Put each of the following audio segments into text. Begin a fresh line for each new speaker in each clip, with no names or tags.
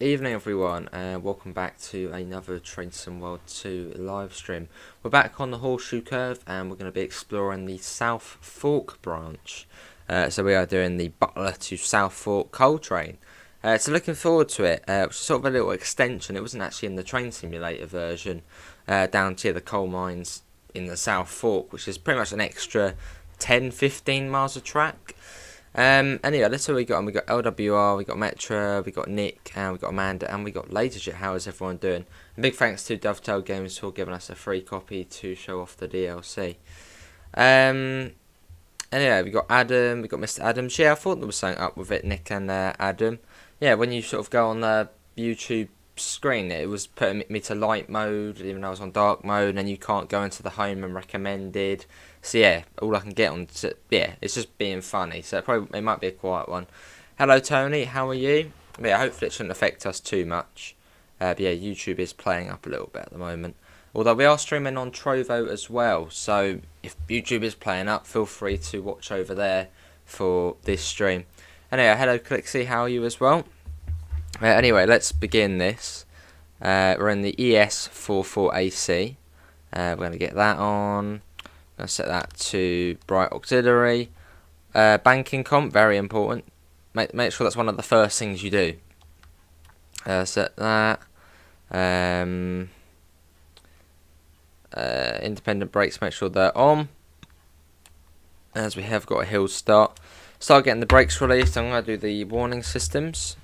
evening everyone, and welcome back to another Train Sim World 2 live stream. We're back on the Horseshoe curve and we're going to be exploring the South Fork branch. So we are doing the Butler to South Fork coal train. So looking forward to it. Which is sort of a little extension. It wasn't actually in the train simulator version, down to the coal mines in the South Fork, which is pretty much an extra 10-15 miles of track. Anyway, that's what we got. We got LWR, we got Metra, we got Nick, and we got Amanda, and we got Laserjet. How is everyone doing? And big thanks to Dovetail Games for giving us a free copy to show off the DLC. Anyway, we got Adam, we got Mr. Adams. Yeah, I thought there was something up with it, Nick and Adam. Yeah, when you sort of go on the YouTube screen, it was putting me to light mode, even though I was on dark mode, and you can't go into the home and recommended. So yeah, all I can get on, yeah, it's just being funny. So it might be a quiet one. Hello Tony, how are you? Yeah, hopefully it shouldn't affect us too much. But yeah, YouTube is playing up a little bit at the moment. Although we are streaming on Trovo as well. So if YouTube is playing up, feel free to watch over there for this stream. Anyway, hello Clixie, how are you as well? Anyway, let's begin this. We're in the ES44AC. We're going to get that on. I'll set that to bright auxiliary. Banking comp, very important. Make sure that's one of the first things you do. Set that. Independent brakes, make sure they're on. As we have got a hill start. Start getting the brakes released. I'm going to do the warning systems.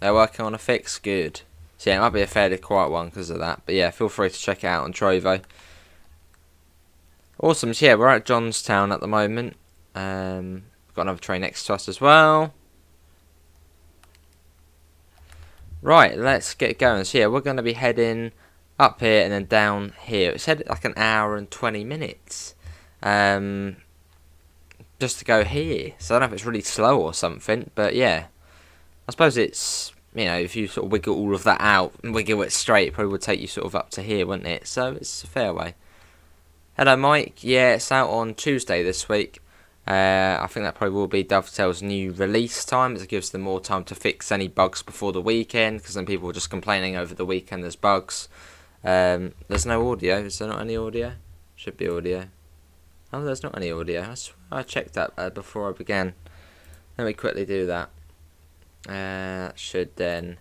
They're working on a fix, good. So yeah, it might be a fairly quiet one because of that. But yeah, feel free to check it out on Trovo. Awesome, so yeah, we're at Johnstown at the moment. We've got another train next to us as well. Right, let's get going. So yeah, we're going to be heading up here and then down here. It's headed like an hour and 20 minutes. Just to go here. So I don't know if it's really slow or something, but yeah. I suppose it's, you know, if you sort of wiggle all of that out and wiggle it straight, it probably would take you sort of up to here, wouldn't it? So it's a fair way. Hello Mike, yeah, it's out on Tuesday this week. I think that probably will be Dovetail's new release time, as it gives them more time to fix any bugs before the weekend, because then people were just complaining over the weekend there's bugs. There's no audio, is there not any audio? Should be audio. Oh, there's not any audio, I swear I checked that before I began. Let me quickly do that. Should then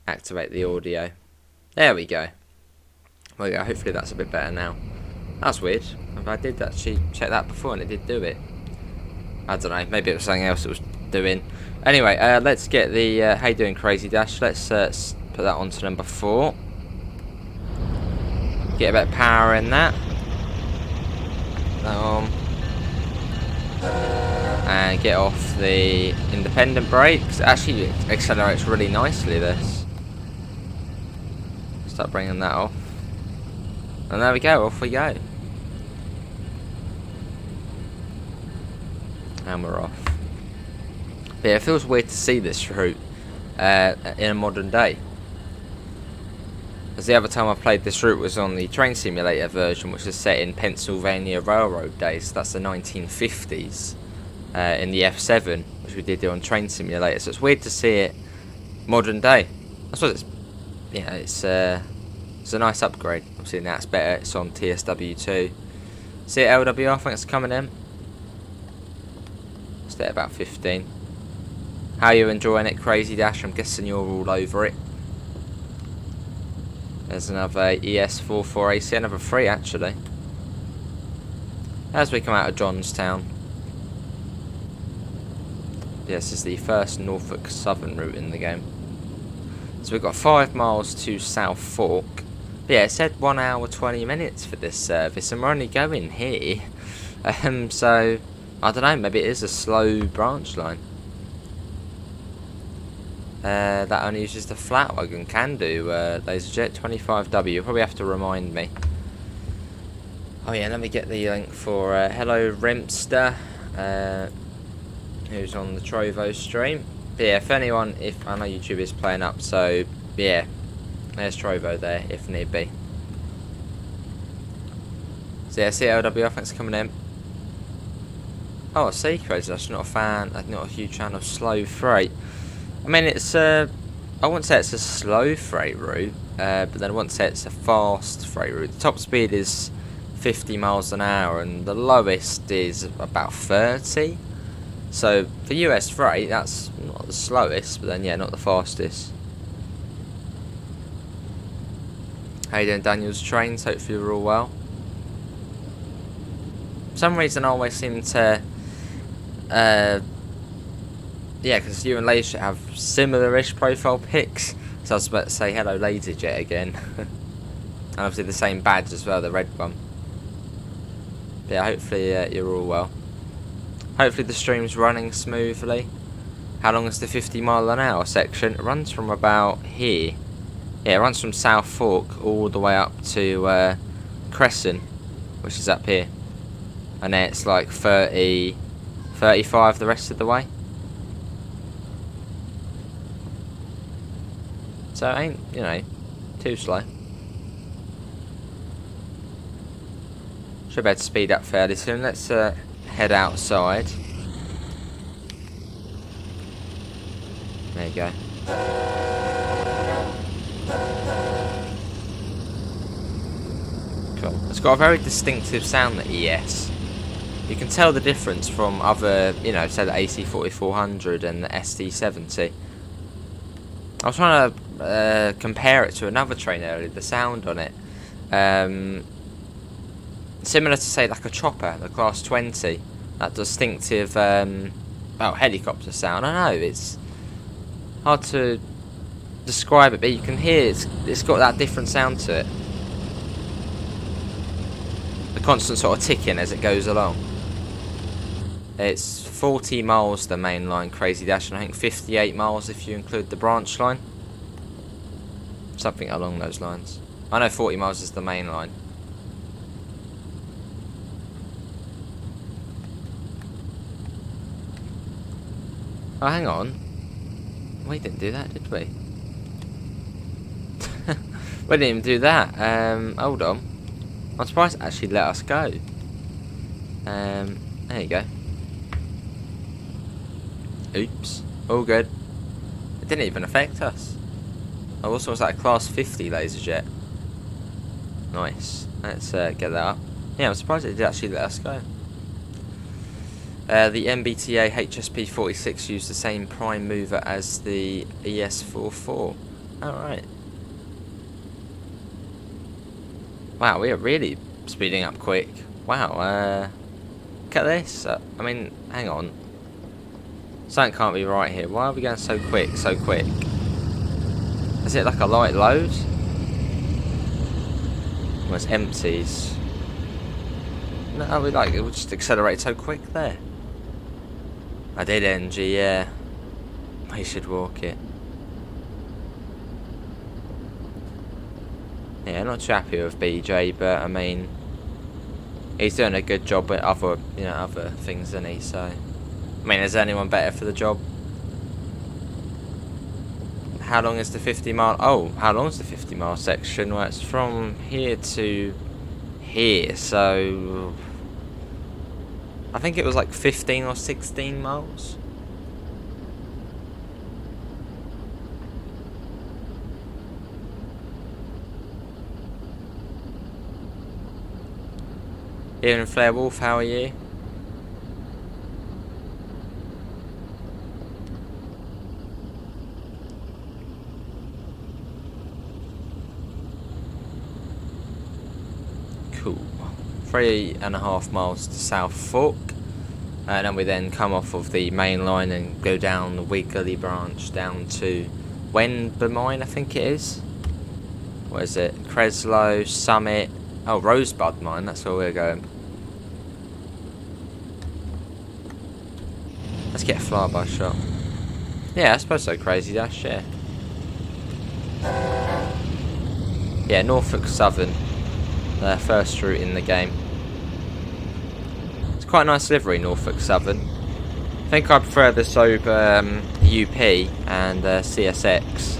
activate the audio. There we go. Well, yeah, hopefully that's a bit better now. That's weird. I did actually check that before and it did do it. I don't know. Maybe it was something else it was doing. Anyway, let's get the how you doing, Crazy Dash? Let's put that onto number 4. Get a bit of power in that. And get off the independent brakes. Actually, it accelerates really nicely. This. Start bringing that off. And there we go, off we go. And we're off. But yeah, it feels weird to see this route in a modern day. As the other time I played this route was on the train simulator version, which is set in Pennsylvania Railroad days. So that's the 1950s in the F7, which we did do on train simulator. So it's weird to see it modern day. I suppose it's, you know, it's a nice upgrade. Obviously now it's better. It's on TSW2. See it, LWR, I think it's coming in. Stay at about 15. How are you enjoying it, Crazy Dash? I'm guessing you're all over it. There's another ES44AC, another 3 actually. As we come out of Johnstown. Yes, this is the first Norfolk Southern route in the game. So we've got 5 miles to South Fork. But yeah, it said 1 hour 20 minutes for this service, and we're only going here. So I don't know, maybe it is a slow branch line. That only uses the flat wagon. Can do. Laserjet 25W. You'll probably have to remind me. Oh yeah, let me get the link for hello Rimster, who's on the Trovo stream. But yeah, if anyone, I know YouTube is playing up, so yeah, there's Trovo there if need be. So yeah, CLW, I think it's coming in. Oh, Crazy, that's not a fan. I'm not a huge fan of slow freight. I mean, it's I wouldn't say it's a slow freight route, but then I wouldn't say it's a fast freight route. The top speed is 50 miles an hour and the lowest is about 30. So for US freight, that's not the slowest, but then yeah, not the fastest. How you doing, Daniel's Trains? Hopefully you're all well. For some reason I always seem to yeah, because you and Laser have similar-ish profile pics. So I was about to say hello LaserJet again. And obviously the same badge as well, the red one. But yeah, hopefully you're all well. Hopefully the stream's running smoothly. How long is the 50 mile an hour section? It runs from about here. Yeah, it runs from South Fork all the way up to Crescent, which is up here. And then it's like 30, 35 the rest of the way. So it ain't, you know, too slow. Should be able to speed up fairly soon. Let's head outside. There you go. Cool. It's got a very distinctive sound, the ES. You can tell the difference from other, you know, say the AC4400 and the SD70. I was trying to compare it to another train earlier, the sound on it. Similar to, say, like a chopper, the Class 20. That distinctive, helicopter sound. I know, it's hard to describe it, but you can hear it's got that different sound to it. The constant sort of ticking as it goes along. It's 40 miles the main line, Crazy Dash, and I think 58 miles if you include the branch line. Something along those lines. I know 40 miles is the main line. Oh, hang on. We didn't do that, did we? We didn't even do that. Hold on. I'm surprised it actually let us go. There you go. Oops. All good. It didn't even affect us. Oh, also was that a Class 50 LaserJet. Nice. Let's get that up. Yeah, I'm surprised it did actually let us go. The MBTA HSP46 used the same prime mover as the ES44. Alright. Wow, we are really speeding up quick. Wow, look at this. I mean, hang on. Something can't be right here. Why are we going so quick, so quick? Is it like a light load? Well, it's empties. No, it would just accelerate so quick there. I did NG, yeah. We should walk it. Yeah, not too happy with BJ, but I mean, he's doing a good job with other things than he. So, I mean, is anyone better for the job? How long is the 50 mile? Oh, how long is the 50 mile section? Well, it's from here to here, so I think it was like 15 or 16 miles. Evening, Flair Wolf, how are you? Cool. 3.5 miles to South Fork, and then we then come off of the main line and go down the Wiggly branch down to Wenbermine, I think it is. What is it? Creslow, Summit. Oh, Rosebud Mine, that's where we're going. Let's get a flyby shot. Yeah, I suppose so, Crazy Dash, yeah. Yeah, Norfolk Southern. Their first route in the game. It's quite a nice livery, Norfolk Southern. I think I prefer this over UP and CSX.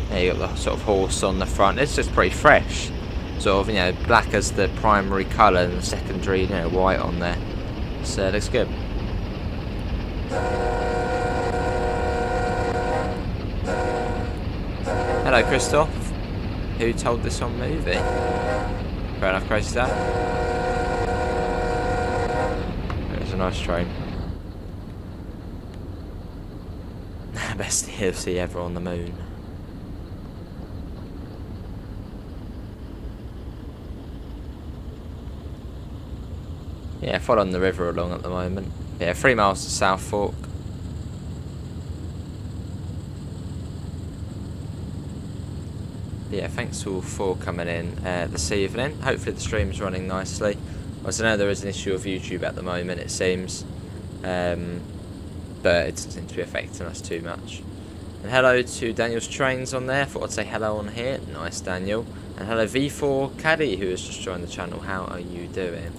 There you got the sort of horse on the front. It's just pretty fresh. Sort of, you know, black as the primary colour and the secondary, you know, white on there. So it looks good. Hello, Christoph. Who told this on movie? Fair enough, crazy dad. It's a nice train. Best to see ever on the moon. Yeah, following the river along at the moment. Yeah, 3 miles to South Fork. Yeah, thanks all for coming in this evening. Hopefully the stream's running nicely. As I know there is an issue with YouTube at the moment, it seems. But it doesn't seem to be affecting us too much. And hello to Daniel's Trains on there. Thought I'd say hello on here. Nice, Daniel. And hello V4 Caddy, who has just joined the channel. How are you doing?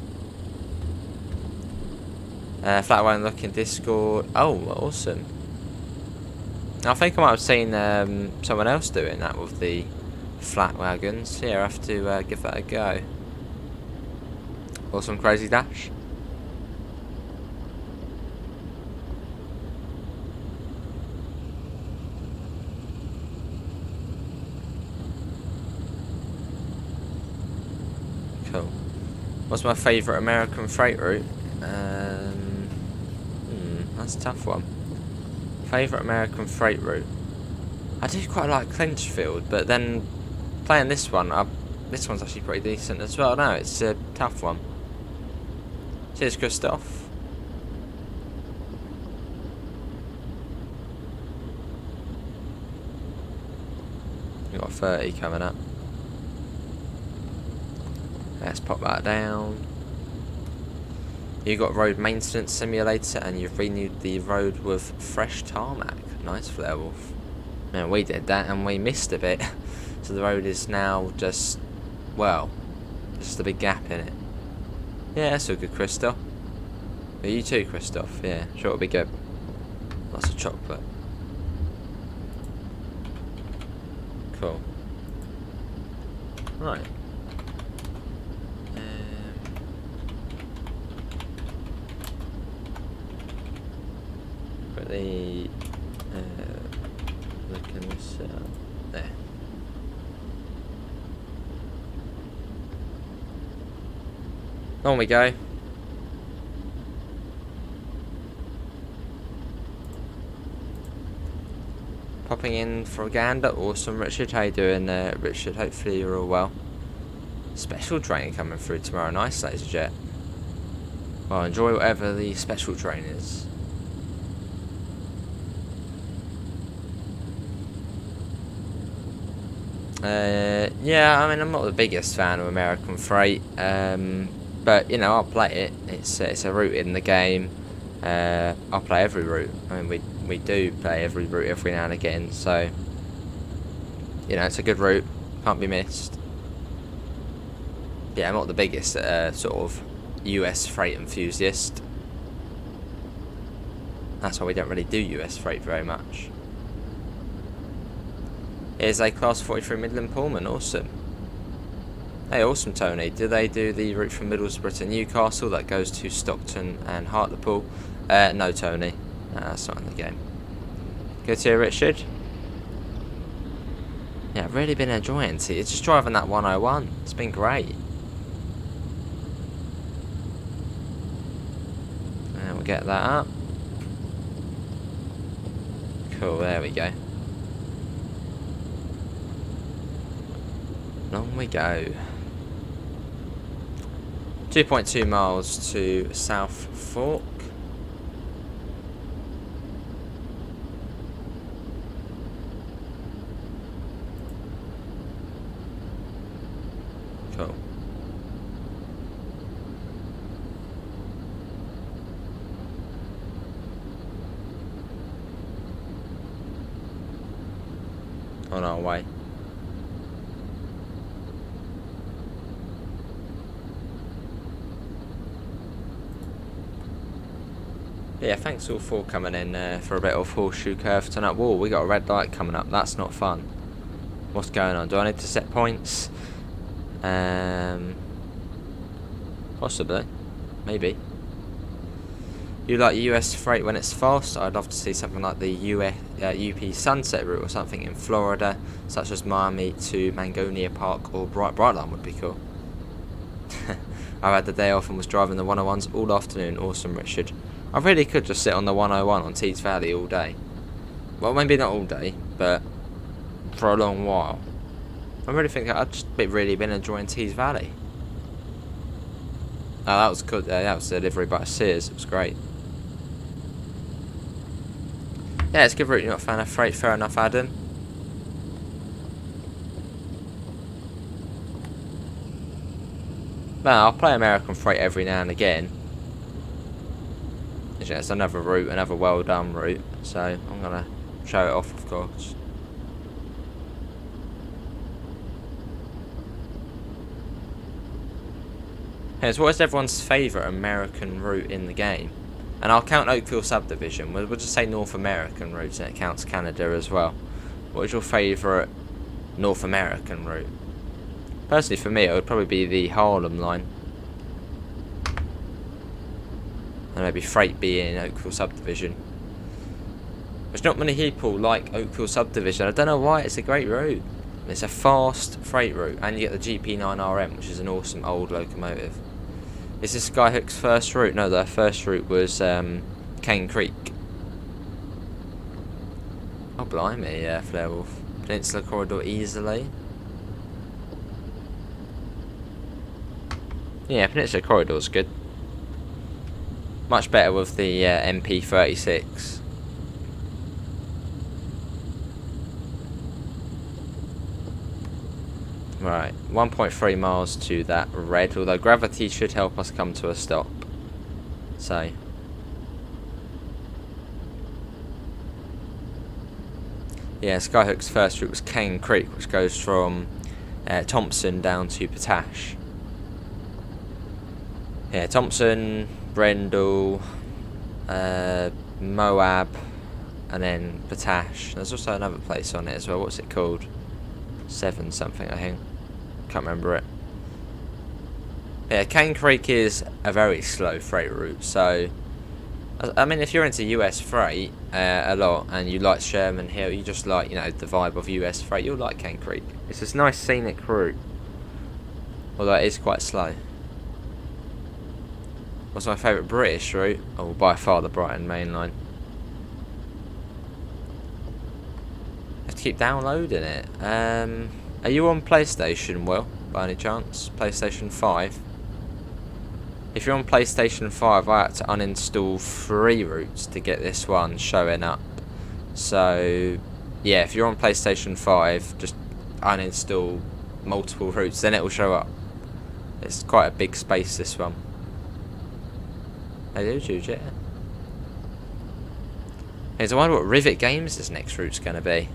Flatwine looking Discord. Oh, awesome. I think I might have seen someone else doing that with the flat wagons. Yeah, I have to give that a go. Awesome, crazy dash. Cool. What's my favourite American freight route? That's a tough one. Favourite American freight route? I do quite like Clinchfield, but then playing this one, this one's actually pretty decent as well. No, it's a tough one. Cheers, Christoph. We've got 30 coming up. Let's pop that down. You got Road Maintenance Simulator and you've renewed the road with fresh tarmac. Nice, Flairwolf. Man, we did that and we missed a bit. So the road is now just, well, just a big gap in it. Yeah, that's all good, Christoph. Are you too, Christoph? Yeah, sure it'll be good. Lots of chocolate. Cool. Right. The looking this there. On we go. Popping in for a gander. Awesome, Richard. How you doing, Richard? Hopefully you're all well. Special train coming through tomorrow. Nice, laser jet. Well, enjoy whatever the special train is. Yeah, I mean, I'm not the biggest fan of American Freight, but you know, I'll play it. It's a route in the game. I'll play every route. I mean, we do play every route every now and again, so you know, it's a good route, can't be missed. Yeah, I'm not the biggest sort of US freight enthusiast. That's why we don't really do US freight very much. Here's a Class 43 Midland Pullman, awesome. Hey, awesome, Tony. Do they do the route from Middlesbrough to Newcastle that goes to Stockton and Hartlepool? No, Tony. No, that's not in the game. Good to hear, Richard. Yeah, I've really been enjoying it. It's just driving that 101. It's been great. And we'll get that up. Cool, there we go. On we go. 2.2 miles to South Fork. Cool. On our way. Yeah, thanks all for coming in for a bit of Horseshoe Curve tonight. Whoa, we got a red light coming up. That's not fun. What's going on? Do I need to set points? Possibly. Maybe. You like US freight when it's fast? I'd love to see something like the UP Sunset route or something in Florida, such as Miami to Mangonia Park or Brightline would be cool. I had the day off and was driving the 101s all afternoon. Awesome, Richard. I really could just sit on the 101 on Tees Valley all day. Well, maybe not all day, but for a long while. I really think I've just really been enjoying Tees Valley. Oh, that was good. That was delivery by Sears. It was great. Yeah, it's a good route. You're not a fan of freight. Fair enough, Adam. Well, I'll play American freight every now and again. It's another route, another well done route. So I'm gonna show it off, of course. Here's what is everyone's favourite American route in the game? And I'll count Oakville Subdivision. We'll just say North American routes, and it counts Canada as well. What is your favourite North American route? Personally, for me, it would probably be the Harlem line. And maybe freight being Oakville Subdivision. There's not many people like Oakville Subdivision. I don't know why. It's a great route. It's a fast freight route, and you get the GP9RM, which is an awesome old locomotive. Is this Skyhook's first route? No, their first route was Cane Creek. Oh, blimey, yeah, Flairwolf. Peninsula Corridor easily. Yeah, Peninsula Corridor's good. Much better with the MP36. Right, 1.3 miles to that red, although gravity should help us come to a stop. So, yeah, Skyhook's first route was Cane Creek, which goes from Thompson down to Potash. Yeah, Thompson, Brendel, Moab, and then Potash. There's also another place on it as well. What's it called? 7 something, I think. Can't remember it. Yeah, Cane Creek is a very slow freight route. So, I mean, if you're into US freight a lot and you like Sherman Hill, you just like, you know, the vibe of US freight, you'll like Cane Creek. It's this nice scenic route, although it is quite slow. What's my favourite British route? Oh, by far the Brighton main line. Have to keep downloading it. Are you on PlayStation, Will, by any chance? PlayStation 5? If you're on PlayStation 5, I had to uninstall 3 routes to get this one showing up. So, yeah, if you're on PlayStation 5, just uninstall multiple routes, then it will show up. It's quite a big space, this one. They do choose it. Hey, so I wonder what Rivet Games this next route's going to be.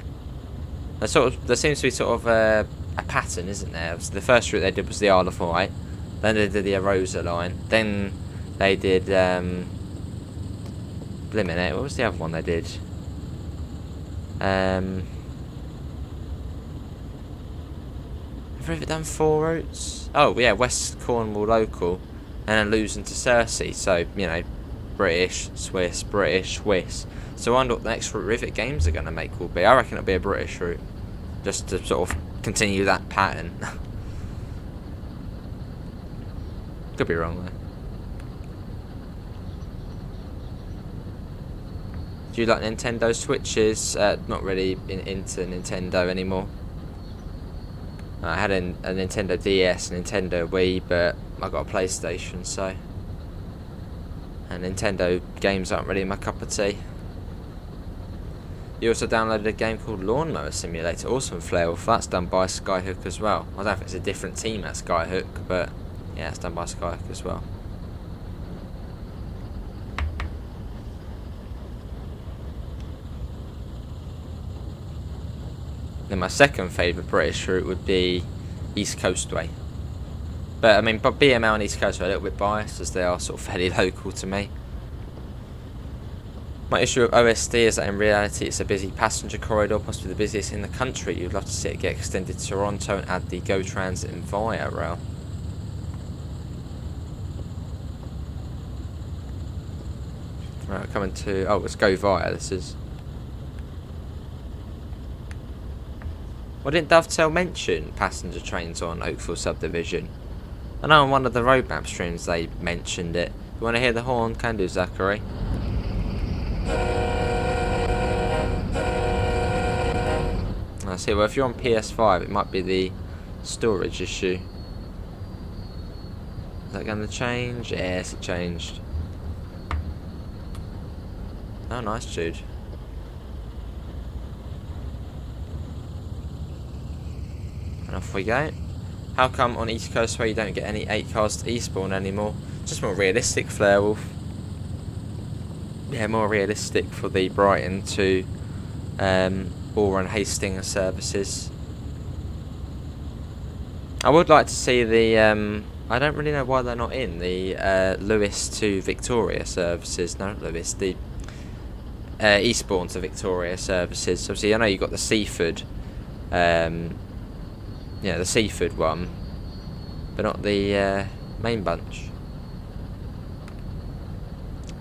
There seems to be sort of a pattern, isn't there? So the first route they did was the Isle of Wight, then they did the Arosa line, then they did Blimmin' what was the other one they did? Have Rivet done 4 routes? Oh yeah, West Cornwall local, and then losing to Cersei. So, you know, British, Swiss, British, Swiss. So I wonder what the next Rivet Games are going to make will be. I reckon it'll be a British route, just to sort of continue that pattern. Could be wrong though. Do you like Nintendo Switches? Not really into Nintendo anymore. I had a Nintendo DS, Nintendo Wii, but I got a PlayStation, so. And Nintendo games aren't really my cup of tea. You also downloaded a game called Lawnmower Simulator, awesome flair. That's done by Skyhook as well. I don't know if it's a different team at Skyhook, but yeah, it's done by Skyhook as well. Then my second favourite British route would be East Coast Way. But I mean, but BML and East Coast are a little bit biased, as they are sort of fairly local to me. My issue with OSD is that in reality it's a busy passenger corridor, possibly the busiest in the country. You'd love to see it get extended to Toronto and add the Go Transit and Via rail. Right, coming to... Oh, let's go via, this is... Well, didn't Dovetail mention passenger trains on Oakville subdivision? I know on one of the roadmap streams they mentioned it. You want to hear the horn? Can do, Zachary. I see, well, if you're on PS5, it might be the storage issue. Is that going to change? Yes, it changed. Oh, nice, Jude. And off we go. How come on East Coast where you don't get any 8 cars to Eastbourne anymore? Just more realistic, Flairwolf. Yeah, more realistic for the Brighton to Borough and Hastings services. I would like to see the I don't really know why they're not in the Lewis to Victoria services. No, not Lewis, the Eastbourne to Victoria services. Obviously, I know you've got the Seaford, yeah, the Seaford one, but not the main bunch.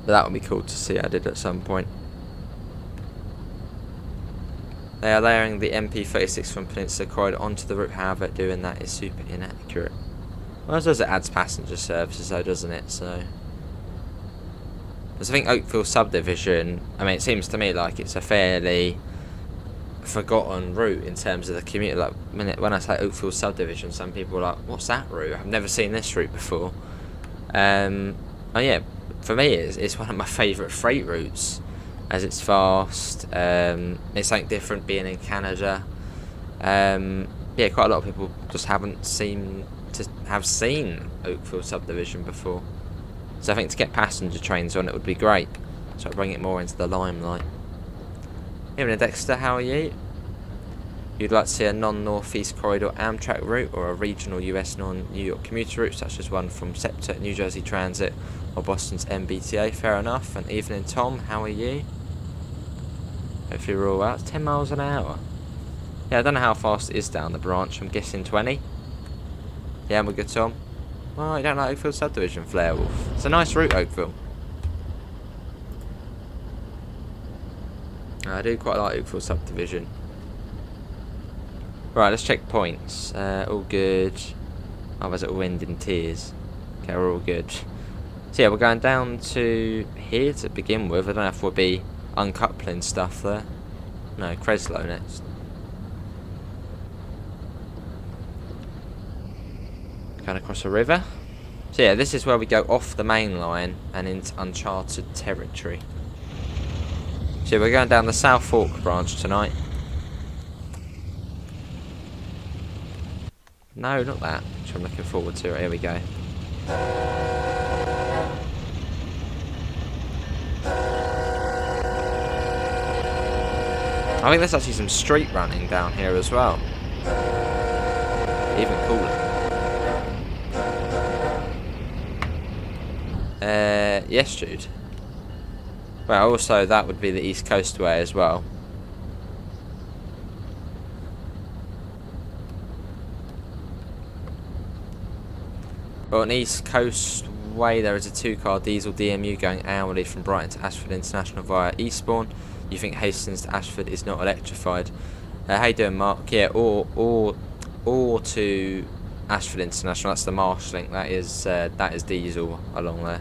But that would be cool to see added at some point. They are layering the MP36 from Peninsula Corridor onto the route, however, doing that is super inaccurate. Well, I suppose it adds passenger services though, doesn't it? So, because I think Oakville subdivision, I mean, it seems to me like it's a fairly forgotten route in terms of the commuter. Like, when I say Oakville subdivision, some people are like, what's that route? I've never seen this route before. Oh yeah, for me it's one of my favourite freight routes, as it's fast. It's something different being in Canada. Yeah, quite a lot of people just haven't seemed to have seen Oakville subdivision before. So I think to get passenger trains on it would be great. So bring it more into the limelight. Evening Dexter, how are you? You'd like to see a non-northeast corridor Amtrak route or a regional US non-New York commuter route, such as one from SEPTA, New Jersey Transit, or Boston's MBTA. Fair enough. And evening Tom, how are you? Hopefully we're all out. It's 10 miles an hour. Yeah, I don't know how fast it is down the branch. I'm guessing 20. Yeah, we're good, Tom. Well, I don't like Oakville subdivision, Flairwolf. It's a nice route, Oakville. I do quite like Oakville subdivision. Right, let's check points. All good. Oh, there's a wind in tears. Okay, we're all good. So yeah, we're going down to here to begin with. I don't know if we'll be uncoupling stuff there. No, Creslow next. Going across a river. So yeah, this is where we go off the main line and into uncharted territory. So we're going down the South Fork branch tonight. No, not that, which I'm looking forward to. Here we go. I think there's actually some street running down here as well. Even cooler. Yes, Jude. Well, also that would be the East Coast way as well. But on East Coast way, there is a 2-car diesel DMU going hourly from Brighton to Ashford International via Eastbourne. You think Hastings to Ashford is not electrified? How you doing, Mark? Yeah, or to Ashford International. That's the Marsh link. That is diesel along there.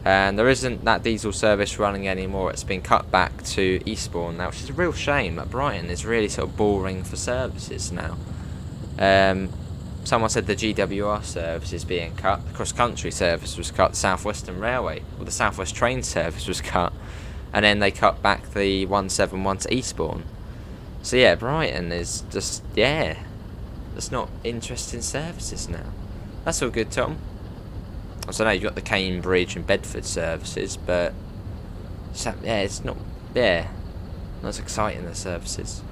And there isn't that diesel service running anymore. It's been cut back to Eastbourne now, which is a real shame. That Brighton is really sort of boring for services now. Someone said the GWR service is being cut. The cross-country service was cut. The South Western Railway, or the South West train service was cut. And then they cut back the 171 to Eastbourne. So yeah, Brighton is just, yeah, there's not interesting services now. That's all good, Tom. I don't know, you've got the Cambridge and Bedford services, but yeah, it's not, yeah, not as exciting, the services.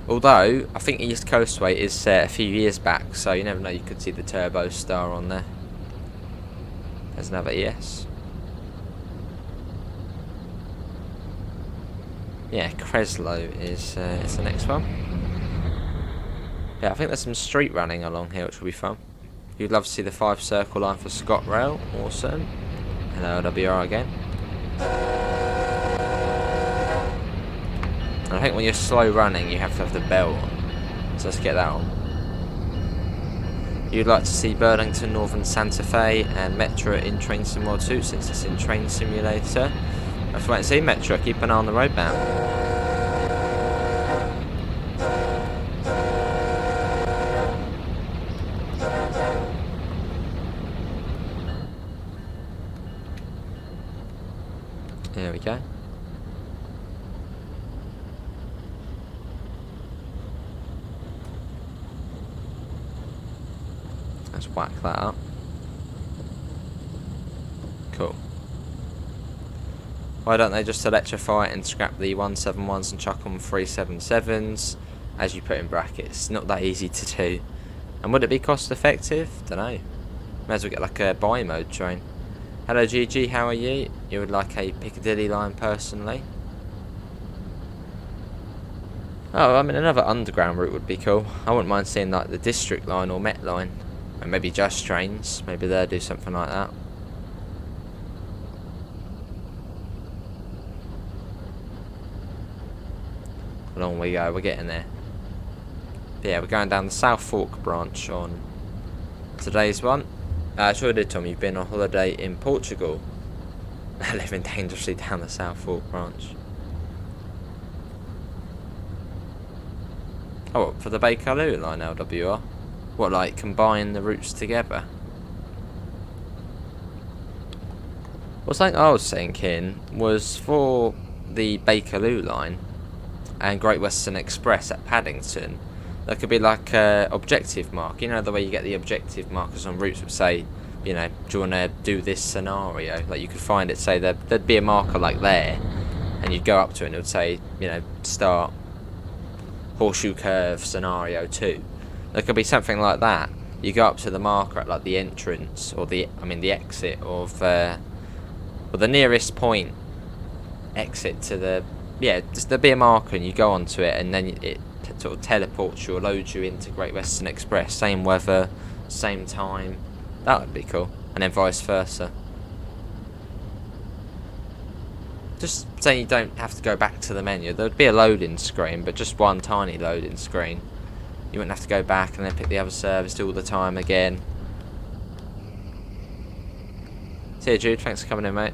Although, I think East Coastway is set a few years back, so you never know, you could see the Turbo Star on there. There's another yes. Yeah, Creslow is the next one. Yeah, I think there's some street running along here, which will be fun. You'd love to see the 5 circle line for ScotRail. Awesome. Hello, LWR again. And I think when you're slow running, you have to have the bell on. So let's get that on. You'd like to see Burlington, Northern Santa Fe, and Metro in Train Sim World 2 since it's in Train Simulator. Let's wait and see. Metro, keep an eye on the road bound. There we go. Let's whack that up. Cool. Why don't they just electrify it and scrap the 171s and chuck on 377s, as you put in brackets? Not that easy to do. And would it be cost effective? Dunno. May as well get like a buy mode train. Hello GG, how are you? You would like a Piccadilly line personally? Oh, I mean another underground route would be cool. I wouldn't mind seeing like the District line or Met line. And maybe Just Trains. Maybe they'll do something like that. Along we go, we're getting there. But yeah, we're going down the South Fork branch on today's one. Sure did, Tom. You've been on holiday in Portugal. Living dangerously down the South Fork branch. Oh, for the Bakerloo line LWR? What, like combine the routes together? Well, something I was thinking was for the Bakerloo line and Great Western Express at Paddington, there could be like a objective mark. You know the way you get the objective markers on routes would say, you know, do you want to do this scenario? Like you could find it, say there'd be a marker like there, and you'd go up to it and it would say, you know, start Horseshoe Curve scenario 2. There could be something like that. You go up to the marker at like the entrance or the exit of or the nearest point exit to the, yeah, just there'd be a marker and you go onto it and then it sort of teleports you or loads you into Great Western Express. Same weather, same time. That would be cool. And then vice versa. Just saying you don't have to go back to the menu. There would be a loading screen, but just one tiny loading screen. You wouldn't have to go back and then pick the other service all the time again. See you, Jude. Thanks for coming in, mate.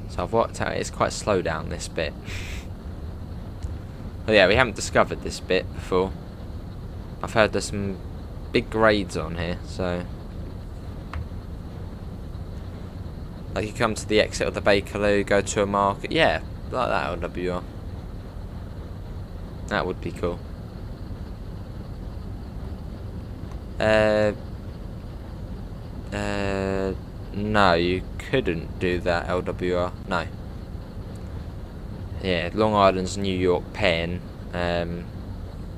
So I've worked out it's quite slow down this bit. But yeah, we haven't discovered this bit before. I've heard there's some big grades on here, so... Like you come to the exit of the Bakerloo, go to a market. Yeah, like that LWR. That would be cool. No, you couldn't do that LWR. No. Yeah, Long Island's New York Penn,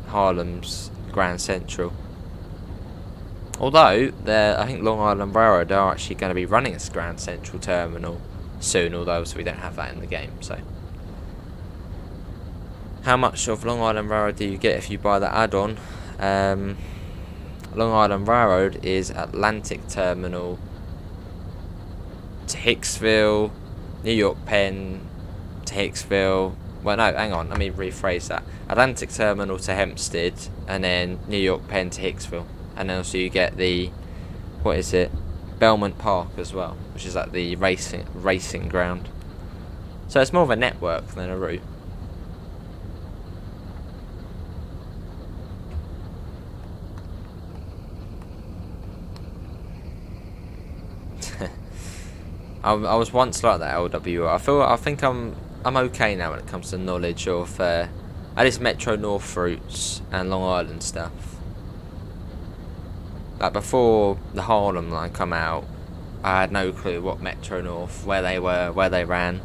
Harlem's Grand Central. Although, I think Long Island Railroad are actually going to be running its Grand Central terminal soon, although so we don't have that in the game. So, how much of Long Island Railroad do you get if you buy that add-on? Long Island Railroad is Atlantic Terminal to Hicksville, New York Penn to Hicksville. Well, no, hang on, let me rephrase that. Atlantic Terminal to Hempstead, and then New York Penn to Hicksville. And then also you get the, what is it, Belmont Park as well, which is like the racing ground. So it's more of a network than a route. I was once like that LWR. I think I'm okay now when it comes to knowledge of at least Metro North routes and Long Island stuff. Like before the Harlem line come out, I had no clue what Metro North, where they were, where they ran.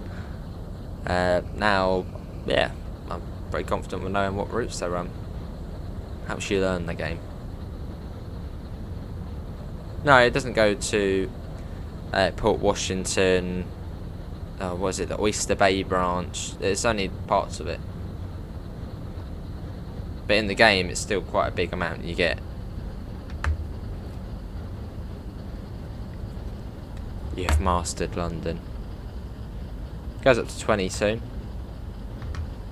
Now, yeah, I'm very confident with knowing what routes they run. Helps you learn the game. No, it doesn't go to Port Washington, what is it, the Oyster Bay branch. It's only parts of it, but in the game it's still quite a big amount you get. You have mastered London. Goes up to 20 soon.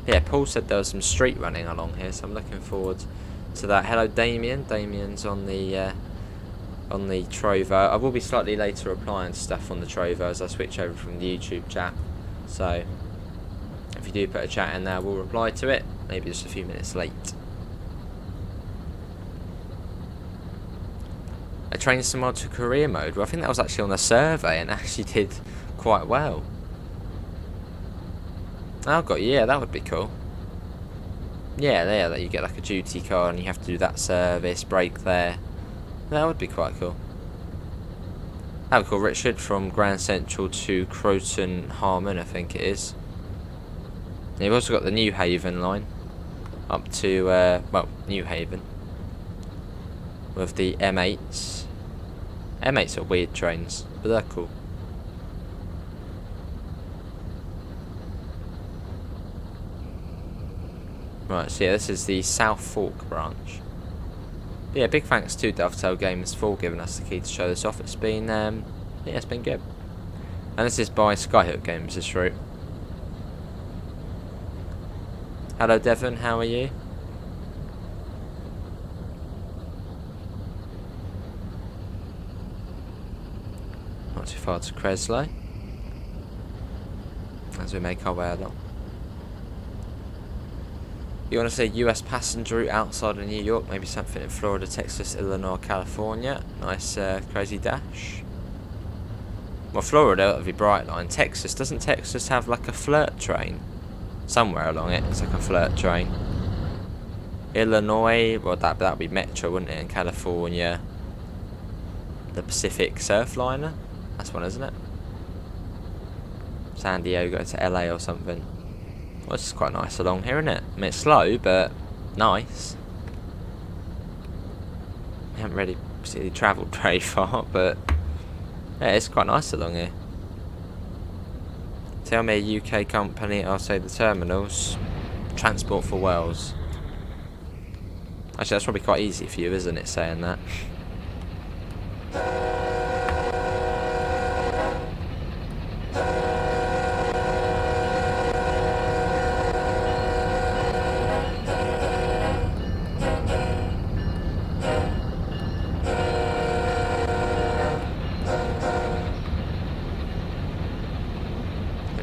Yeah, Paul said there was some street running along here, so I'm looking forward to that. Hello, Damien. Damien's on the Trovo. I will be slightly later replying to stuff on the Trovo as I switch over from the YouTube chat. So if you do put a chat in there, we'll reply to it. Maybe just a few minutes late. I trained some mod to career mode. Well, I think that was actually on a survey and actually did quite well. Oh, got yeah, that would be cool. Yeah, there, you get like a duty card and you have to do that service, break there. That would be quite cool. That would be cool. Richard, from Grand Central to Croton Harmon, I think it is. And you've also got the New Haven line up to well, New Haven with the M8s. M8s are weird trains, but they're cool. Right, so yeah, this is the South Fork branch. But yeah, big thanks to Dovetail Gamers for giving us the key to show this off. It's been, yeah, it's been good. And this is by Skyhook Games, this route. Hello Devon, how are you? Not too far to Creslow, as we make our way along. You want to say US passenger route outside of New York, maybe something in Florida, Texas, Illinois, California. Nice crazy dash. Well, Florida would be Brightline. Texas, doesn't Texas have like a flirt train? Somewhere along it, it's like a flirt train. Illinois, well that would be Metro, wouldn't it? In California, the Pacific Surfliner. That's one, isn't it? San Diego to LA or something. Well, this is quite nice along here, isn't it? I mean, it's slow, but nice. We haven't really particularly travelled very far, but yeah, it's quite nice along here. Tell me a UK company, I'll say the terminals. Transport for Wales. Actually, that's probably quite easy for you, isn't it, saying that?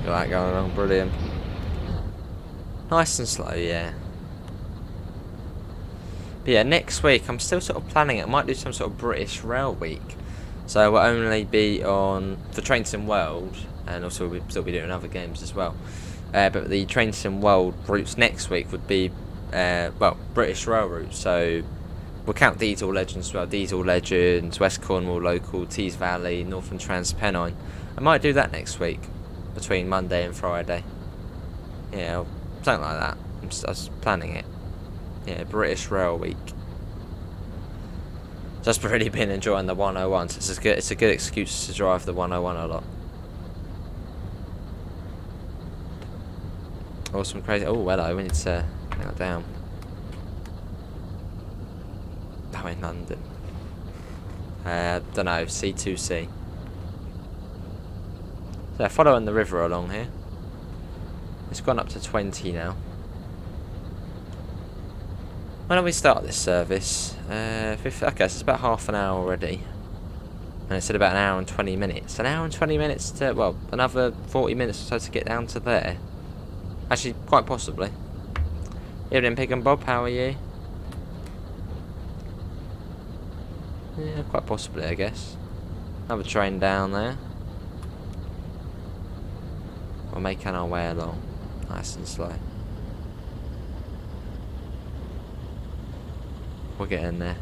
That going along, brilliant. Nice and slow, yeah. But yeah, next week I'm still sort of planning it. I might do some sort of British Rail Week. So we'll only be on the Train Sim World, and also we'll still be doing other games as well. But the Train Sim World routes next week would be, well, British Rail routes. So we'll count Diesel Legends as well. Diesel Legends, West Cornwall Local, Tees Valley, Northern Transpennine. I might do that next week, between Monday and Friday. Yeah, something like that. I was planning it. Yeah, British Rail Week. Just really been enjoying the 101. So it's a good excuse to drive the 101 a lot. Awesome, crazy. Oh, hello. We need to bring that down. Oh, in London. Don't know. C2C. So following the river along here. It's gone up to 20 now. When do we start this service? Okay, so it's about half an hour already. And it's at about an hour and 20 minutes. An hour and 20 minutes to, well, another 40 minutes or so to get down to there. Actually, quite possibly. Evening, Pig and Bob, how are you? Yeah, quite possibly, I guess. Another train down there. We're making our way along, nice and slow. We're getting there.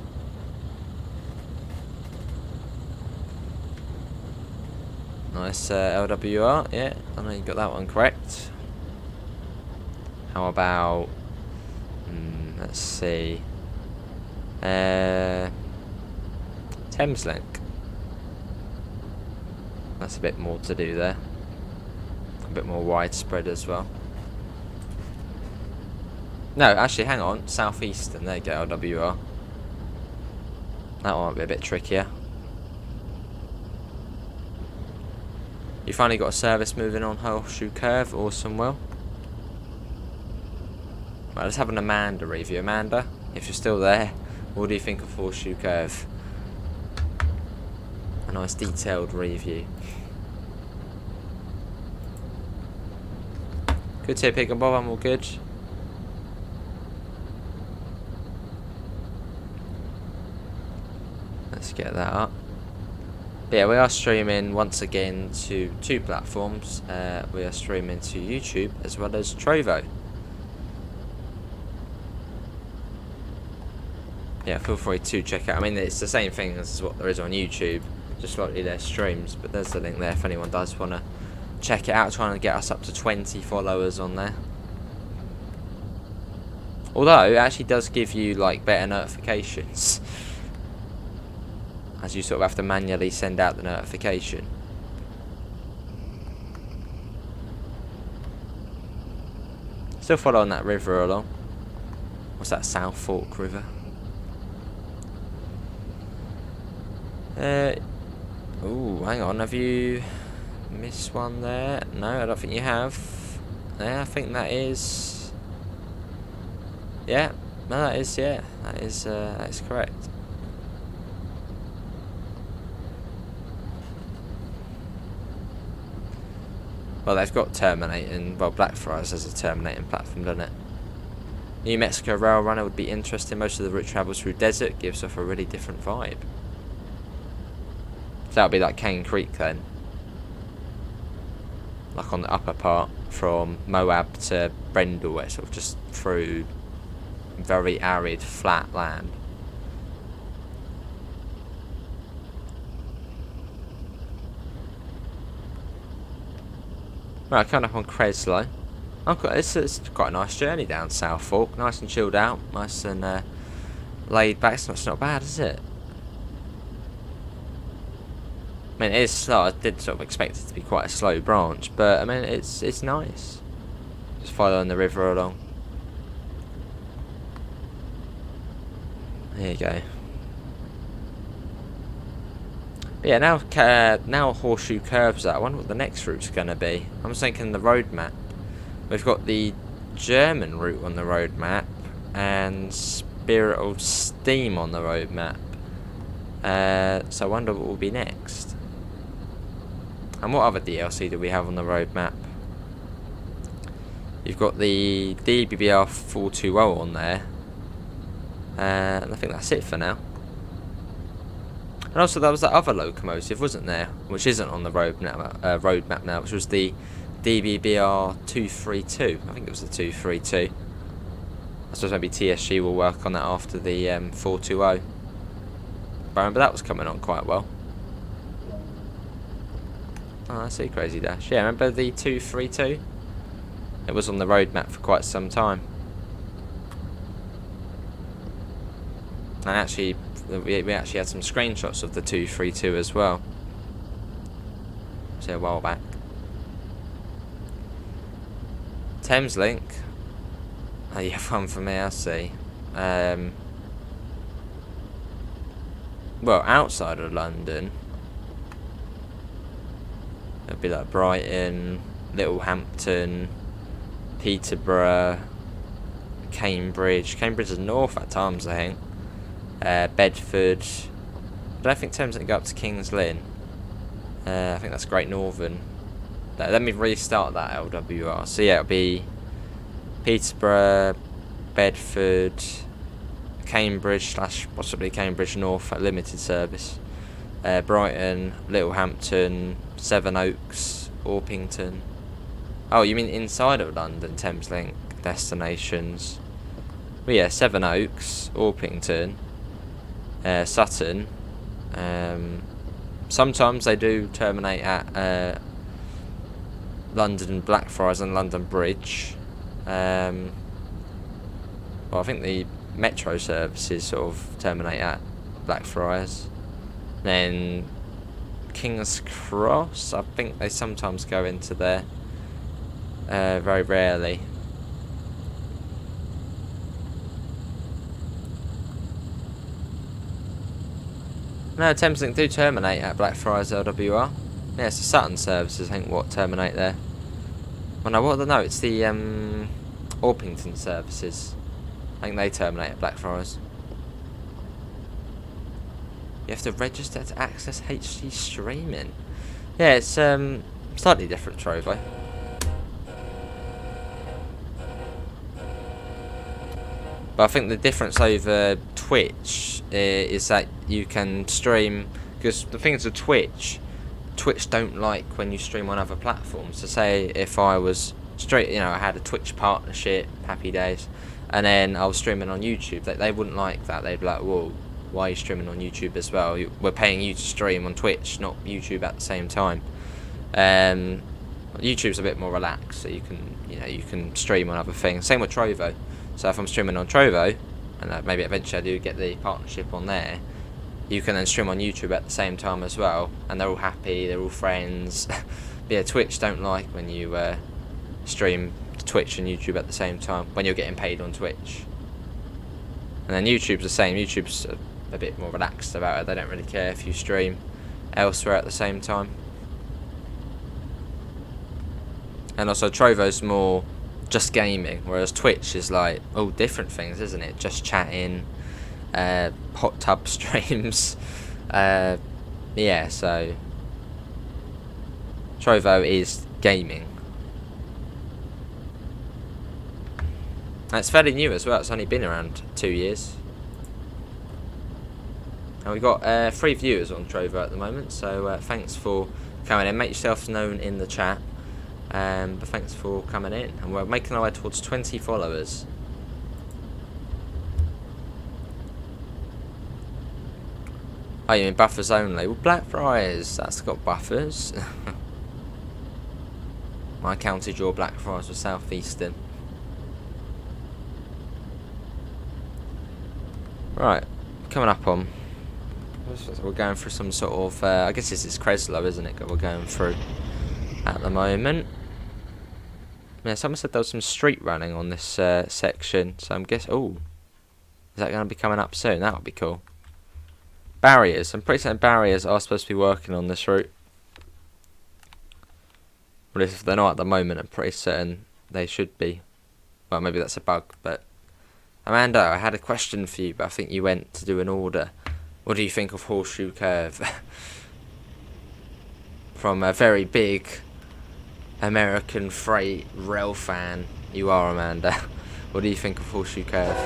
Nice LWR, yeah, I know you got that one correct. How about, let's see, Thameslink. That's a bit more to do there. bit more widespread as well. No, actually, hang on. Southeastern, there you go, LWR. That one might be a bit trickier. You finally got a service moving on Horseshoe Curve, awesome, Will. Right, let's have an Amanda review. Amanda, if you're still there, what do you think of Horseshoe Curve? A nice detailed review. Good to hear, Pig and Bob, I'm all good. Let's get that up. But yeah, we are streaming once again to 2 platforms. We are streaming to YouTube as well as Trovo. Yeah, feel free to check out. I mean, it's the same thing as what there is on YouTube, just slightly less streams. But there's the link there if anyone does want to check it out. Trying to get us up to 20 followers on there. Although it actually does give you like better notifications, as you sort of have to manually send out the notification. Still following that river along. What's that, South Fork River? Ooh, hang on, have you missed one there? No, I don't think you have. Yeah, I think that is... Yeah, no, that is, yeah, that is correct. Well, they've got terminating, well, Blackfriars has a terminating platform, doesn't it? New Mexico Rail Runner would be interesting. Most of the route travels through desert, gives off a really different vibe. So that would be like Cane Creek then. Like on the upper part from Moab to Brendel, where it's sort of just through very arid, flat land. Right, coming up on Creslow. It's quite a nice journey down South Fork. Nice and chilled out. Nice and laid back. It's not bad, is it? I mean, it is slow. I did sort of expect it to be quite a slow branch, but I mean, it's nice. Just following the river along. There you go. But yeah, now Horseshoe Curve's out. I wonder what the next route's going to be. I'm just thinking the road map. We've got the German route on the road map and Spirit of Steam on the road map. So I wonder what will be next. And what other DLC do we have on the road map? You've got the DBBR 420 on there. And I think that's it for now. And also there was that other locomotive, wasn't there? Which isn't on the road map now, which was the DBBR 232. I think it was the 232. I suppose maybe TSG will work on that after the 420. But I remember that was coming on quite well. Oh, I see, Crazy Dash. Yeah, remember the 232? It was on the road map for quite some time. And actually, we actually had some screenshots of the 232 as well. So a while back. Thameslink. Oh, yeah, fun for me, I see. Well, outside of London, it'd be like Brighton, Littlehampton, Peterborough, Cambridge. Cambridge is north at times, I think. Bedford. I don't think Thames can go up to Kings Lynn. I think that's Great Northern. Let me restart that LWR. So yeah, it'll be Peterborough, Bedford, Cambridge / possibly Cambridge North at limited service. Brighton, Littlehampton, Sevenoaks, Orpington. Oh, you mean inside of London, Thameslink destinations? Well, yeah, Sevenoaks, Orpington, Sutton. Sometimes they do terminate at London Blackfriars and London Bridge. Well, I think the metro services sort of terminate at Blackfriars. Then King's Cross, I think they sometimes go into there. very rarely. No, Thameslink do terminate at Blackfriars LWR. Yeah, it's the Sutton services, I think, what terminate there. Well, no, what are the notes? The Orpington services. I think they terminate at Blackfriars. You have to register to access HD streaming. Yeah, it's slightly different, Trovo. But I think the difference over Twitch is that you can stream, because the thing is with Twitch don't like when you stream on other platforms. So say if I was straight, you know, I had a Twitch partnership, happy days, and then I was streaming on YouTube, they wouldn't like that. They'd be like, whoa, why are you streaming on YouTube as well? We're paying you to stream on Twitch, not YouTube at the same time. YouTube's a bit more relaxed, so you can stream on other things. Same with Trovo. So if I'm streaming on Trovo, and maybe eventually I do get the partnership on there, you can then stream on YouTube at the same time as well, and they're all happy, they're all friends. But yeah, Twitch don't like when you stream to Twitch and YouTube at the same time, when you're getting paid on Twitch. And then YouTube's the same. YouTube's a bit more relaxed about it. They don't really care if you stream elsewhere at the same time. And also Trovo's more just gaming, whereas Twitch is like all different things, isn't it? Just chatting, hot tub streams, yeah. So Trovo is gaming. And it's fairly new as well. It's only been around 2 years, and we've got 3 viewers on Trovo at the moment. So thanks for coming in. Make yourself known in the chat. But thanks for coming in, and we're making our way towards 20 followers. Oh, you mean buffers only? Well, Blackfriars, that's got buffers. I counted your Blackfriars were southeastern. Right, coming up on. We're going through some sort of. I guess this is Creslow, isn't it? We're going through at the moment. Yeah, someone said there was some street running on this section, so I'm guessing. Oh, is that going to be coming up soon? That would be cool. Barriers. I'm pretty certain barriers are supposed to be working on this route. But if they're not at the moment, I'm pretty certain they should be. Well, maybe that's a bug, but Amanda, I had a question for you, but I think you went to do an order. What do you think of Horseshoe Curve? From a very big American freight rail fan you are, Amanda. What do you think of Horseshoe Curve?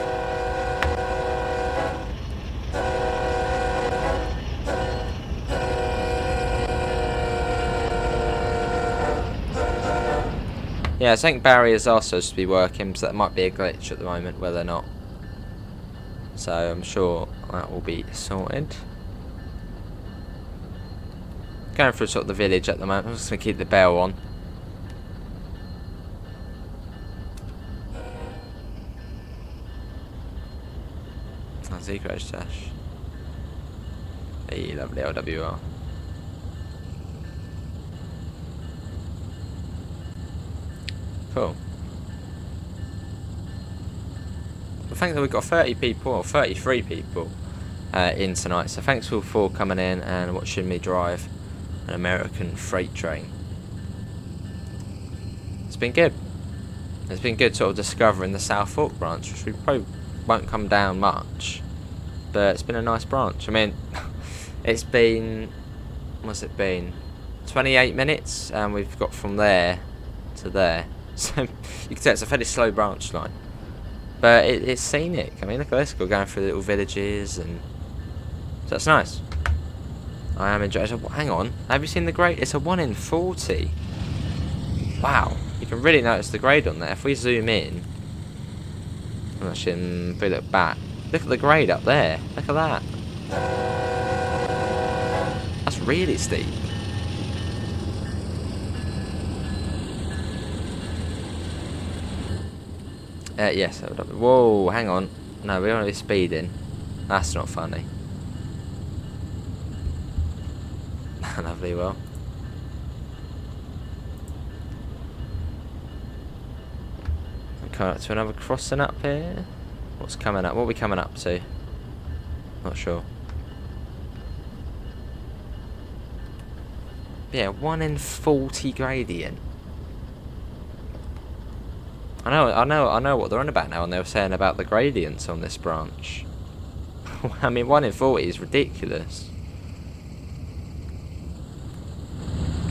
Yeah, I think barriers are supposed to be working, so that might be a glitch at the moment where they're not. So I'm sure that will be sorted. Going through sort of the village at the moment. I'm just going to keep the bell on. That's eco stash. Hey, lovely LWR. Cool. I think that we've got 30 people, or 33 people in tonight. So thanks all for coming in and watching me drive an American freight train. It's been good. It's been good sort of discovering the South Fork branch, which we probably won't come down much. But it's been a nice branch. I mean, it's been, what's it been? 28 minutes, and we've got from there to there. So you can tell it's a fairly slow branch line. But it's scenic. I mean, look at this. We're going through the little villages, and so that's nice. I am enjoying it. Hang on. Have you seen the grade? It's a 1 in 40. Wow. You can really notice the grade on there. If we zoom in, actually, if we look back, look at the grade up there. Look at that. That's really steep. Yes. Whoa, hang on. No, we don't be speeding. That's not funny. Lovely, well. coming up to another crossing up here. What's coming up? What are we coming up to? Not sure. Yeah, 1 in 40 gradient. I know what they're on about now, and they were saying about the gradients on this branch. I mean, 1 in 40 is ridiculous.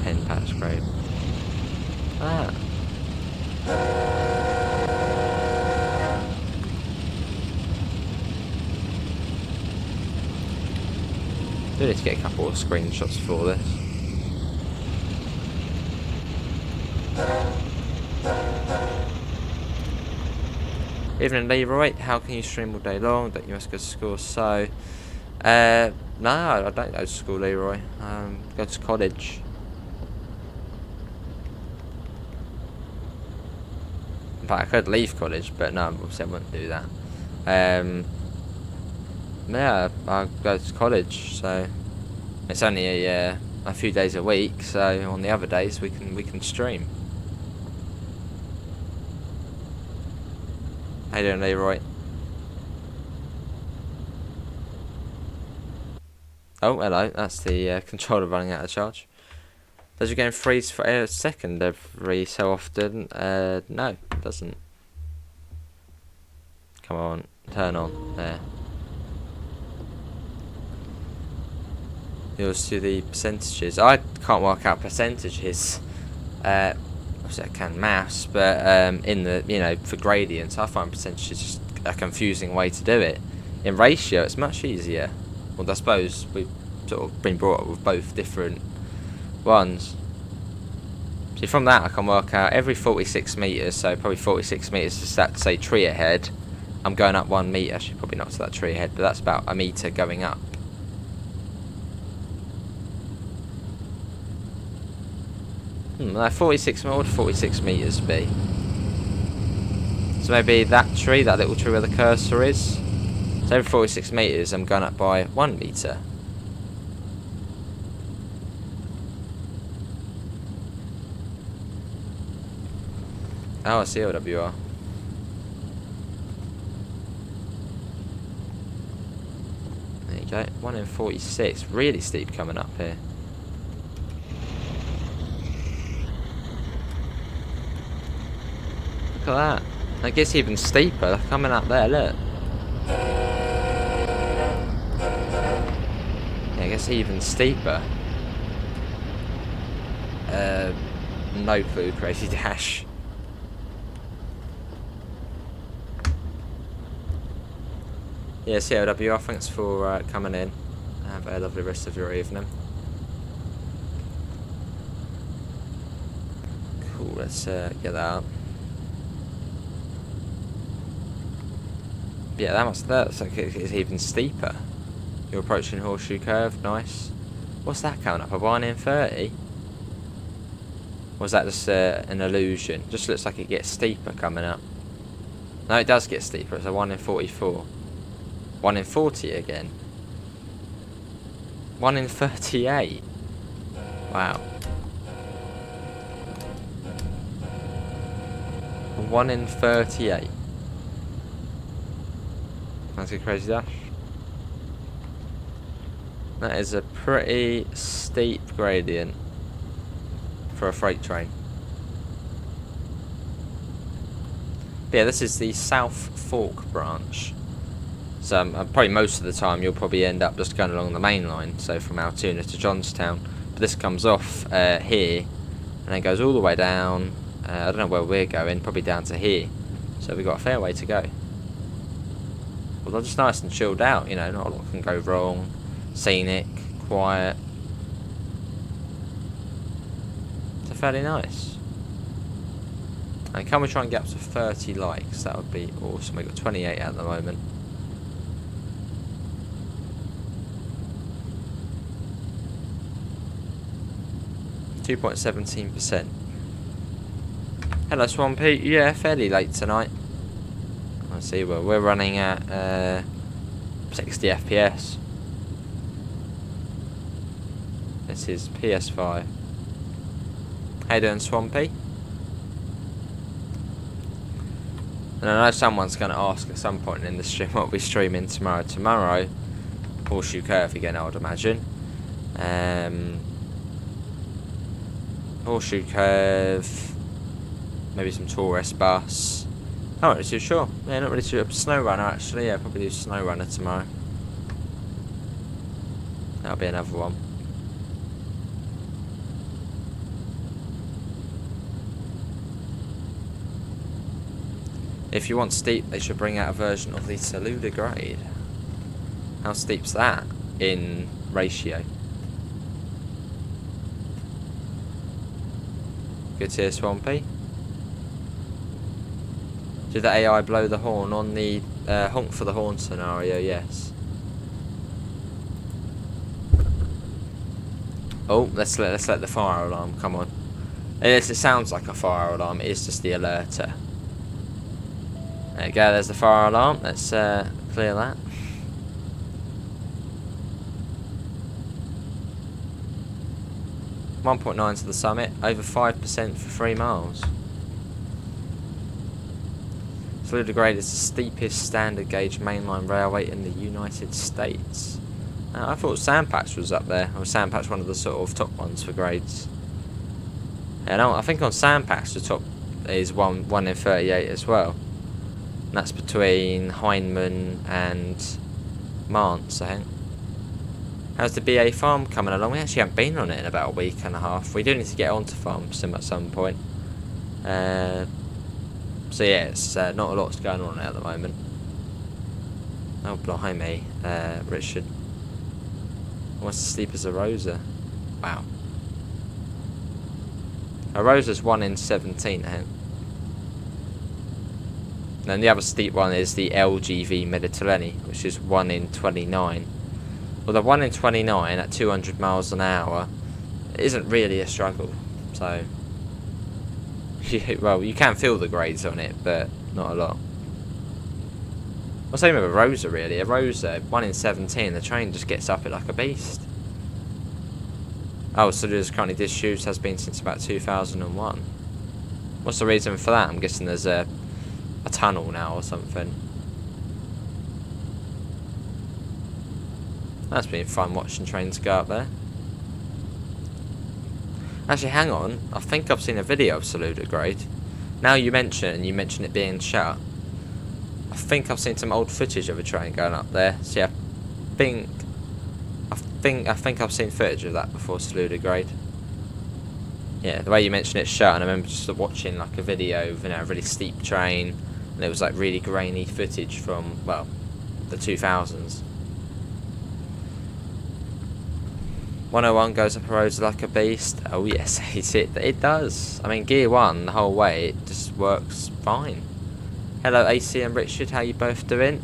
Pen patch grade. Ah. Do need to get a couple of screenshots for this. Evening Leroy, how can you stream all day long? That you must go to school. So, no, I don't go to school, Leroy. Go to college. In fact, I could leave college, but no, obviously I wouldn't do that. Yeah, I go to college, so it's only a few days a week. So on the other days we can stream. How you doing, Leroy? Oh, hello. That's the controller running out of charge. Does your game freeze for a second every so often? No, it doesn't. Come on, turn on. There. Yours to the percentages. I can't work out percentages. Obviously I can maths, but in the for gradients, I find percentages just a confusing way to do it. In ratio, it's much easier. Well, I suppose we've sort of been brought up with both different ones. See, from that I can work out every 46 meters. So probably 46 meters is that, say, tree ahead. I'm going up 1 meter. Actually, probably not to that tree ahead, but that's about a meter going up. Like 46, what would 46 meters be? So maybe that tree, that little tree where the cursor is. So every 46 meters, I'm going up by 1 meter. Oh, I see OWR. There you go. 1 in 46. Really steep coming up here. Look at that. It gets even steeper. They're coming up there, look. Yeah, it gets even steeper. No clue, Crazy Dash. Yeah, COWR, thanks for coming in. Have a lovely rest of your evening. Cool, let's get that up. Yeah, that's like it's even steeper. You're approaching Horseshoe Curve, nice. What's that coming up? A 1 in 30? Or is that just an illusion? Just looks like it gets steeper coming up. No, it does get steeper. It's a 1 in 44. 1 in 40 again. 1 in 38. Wow. 1 in 38. That's a Crazy Dash. That is a pretty steep gradient for a freight train. But yeah, this is the South Fork branch. So probably most of the time you'll probably end up just going along the main line, so from Altoona to Johnstown. But this comes off here and then goes all the way down. I don't know where we're going, probably down to here. So we've got a fair way to go. Well, they're just nice and chilled out, not a lot can go wrong. Scenic, quiet. So fairly nice. And can we try and get up to 30 likes? That would be awesome. We've got 28 at the moment. .17%. Hello, Swampy. Yeah, fairly late tonight. I see. Well, we're running at 60 FPS. This is PS5. How you doing, Swampy? And I know someone's going to ask at some point in the stream what we'll be streaming tomorrow. Tomorrow, Horseshoe Curve again, I would imagine. Horseshoe Curve, maybe some tourist bus. I'm not really too sure. Yeah, not really sure. Snow Runner actually. Yeah, probably do Snow Runner tomorrow. That'll be another one. If you want steep, they should bring out a version of the Saluda grade. How steep's that in ratio? Good to hear, Swampy. Did the AI blow the horn on the honk for the horn scenario? Yes. Oh, let's let the fire alarm come on. It sounds like a fire alarm. It is just the alerter. There you go. There's the fire alarm. Let's clear that. .9 to the summit, over 5% for 3 miles. Saluda grade is the steepest standard gauge mainline railway in the United States. I thought Sandpatch was up there, or Sandpatch one of the sort of top ones for grades. Yeah, no, I think on Sandpatch the top is 1 in 38 as well. And that's between Heinemann and Mance, I think. How's the BA farm coming along? We actually haven't been on it in about a week and a half. We do need to get onto farm sim at some point. So yeah, it's not a lot's going on at the moment. Oh, blimey, Richard. Wants to sleep as a Rosa. Wow. A Rosa's 1 in 17, I think. And the other steep one is the LGV Mediterranean, which is 1 in 29. Well, the 1 in 29 at 200 miles an hour isn't really a struggle. So, well, you can feel the grades on it, but not a lot. Well, same with a Rosa, really. A Rosa, 1 in 17, the train just gets up it like a beast. Oh, so there's currently disused, has been since about 2001. What's the reason for that? I'm guessing there's a tunnel now or something. That's been fun watching trains go up there. Actually, hang on. I think I've seen a video of Saluda grade. Now you mention it, and you mention it being shut. I think I've seen some old footage of a train going up there. See, I think I've seen footage of that before, Saluda grade. Yeah, the way you mention it's shut, and I remember just watching like a video of, you know, a really steep train, and it was like really grainy footage from, well, the 2000s. 101 goes up a road like a beast. Oh yes, it does. I mean, gear 1 the whole way, it just works fine. Hello AC and Richard, how you both doing?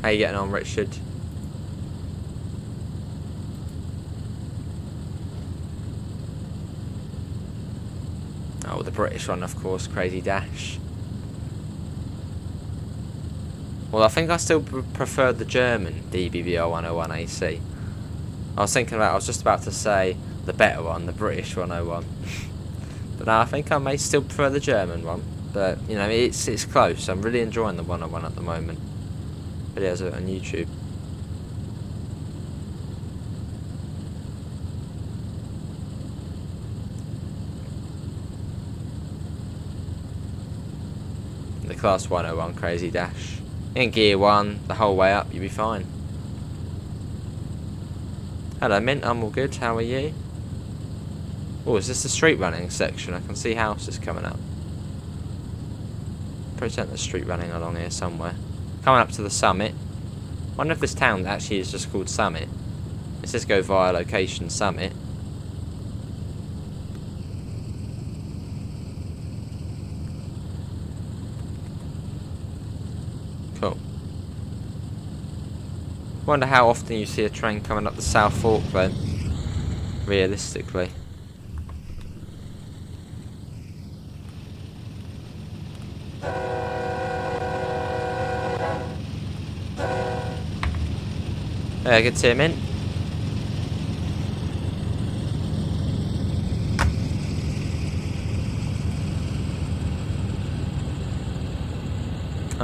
How you getting on, Richard? Oh, the British one, of course, Crazy Dash. Well, I think I still prefer the German DBBR 101 AC. I was just about to say the better one, the British 101. But no, I think I may still prefer the German one. But, you know, it's close. I'm really enjoying the 101 at the moment. Videos of it on YouTube. The Class 101 Crazy Dash. In gear 1, the whole way up, you'll be fine. Hello Mint, I'm all good, how are you? Oh, is this the street running section? I can see houses coming up. Pretend there's street running along here somewhere. Coming up to the summit. I wonder if this town actually is just called Summit. Let's just go via location Summit. Cool. Wonder how often you see a train coming up the South Fork then, realistically. Yeah, good to see him in.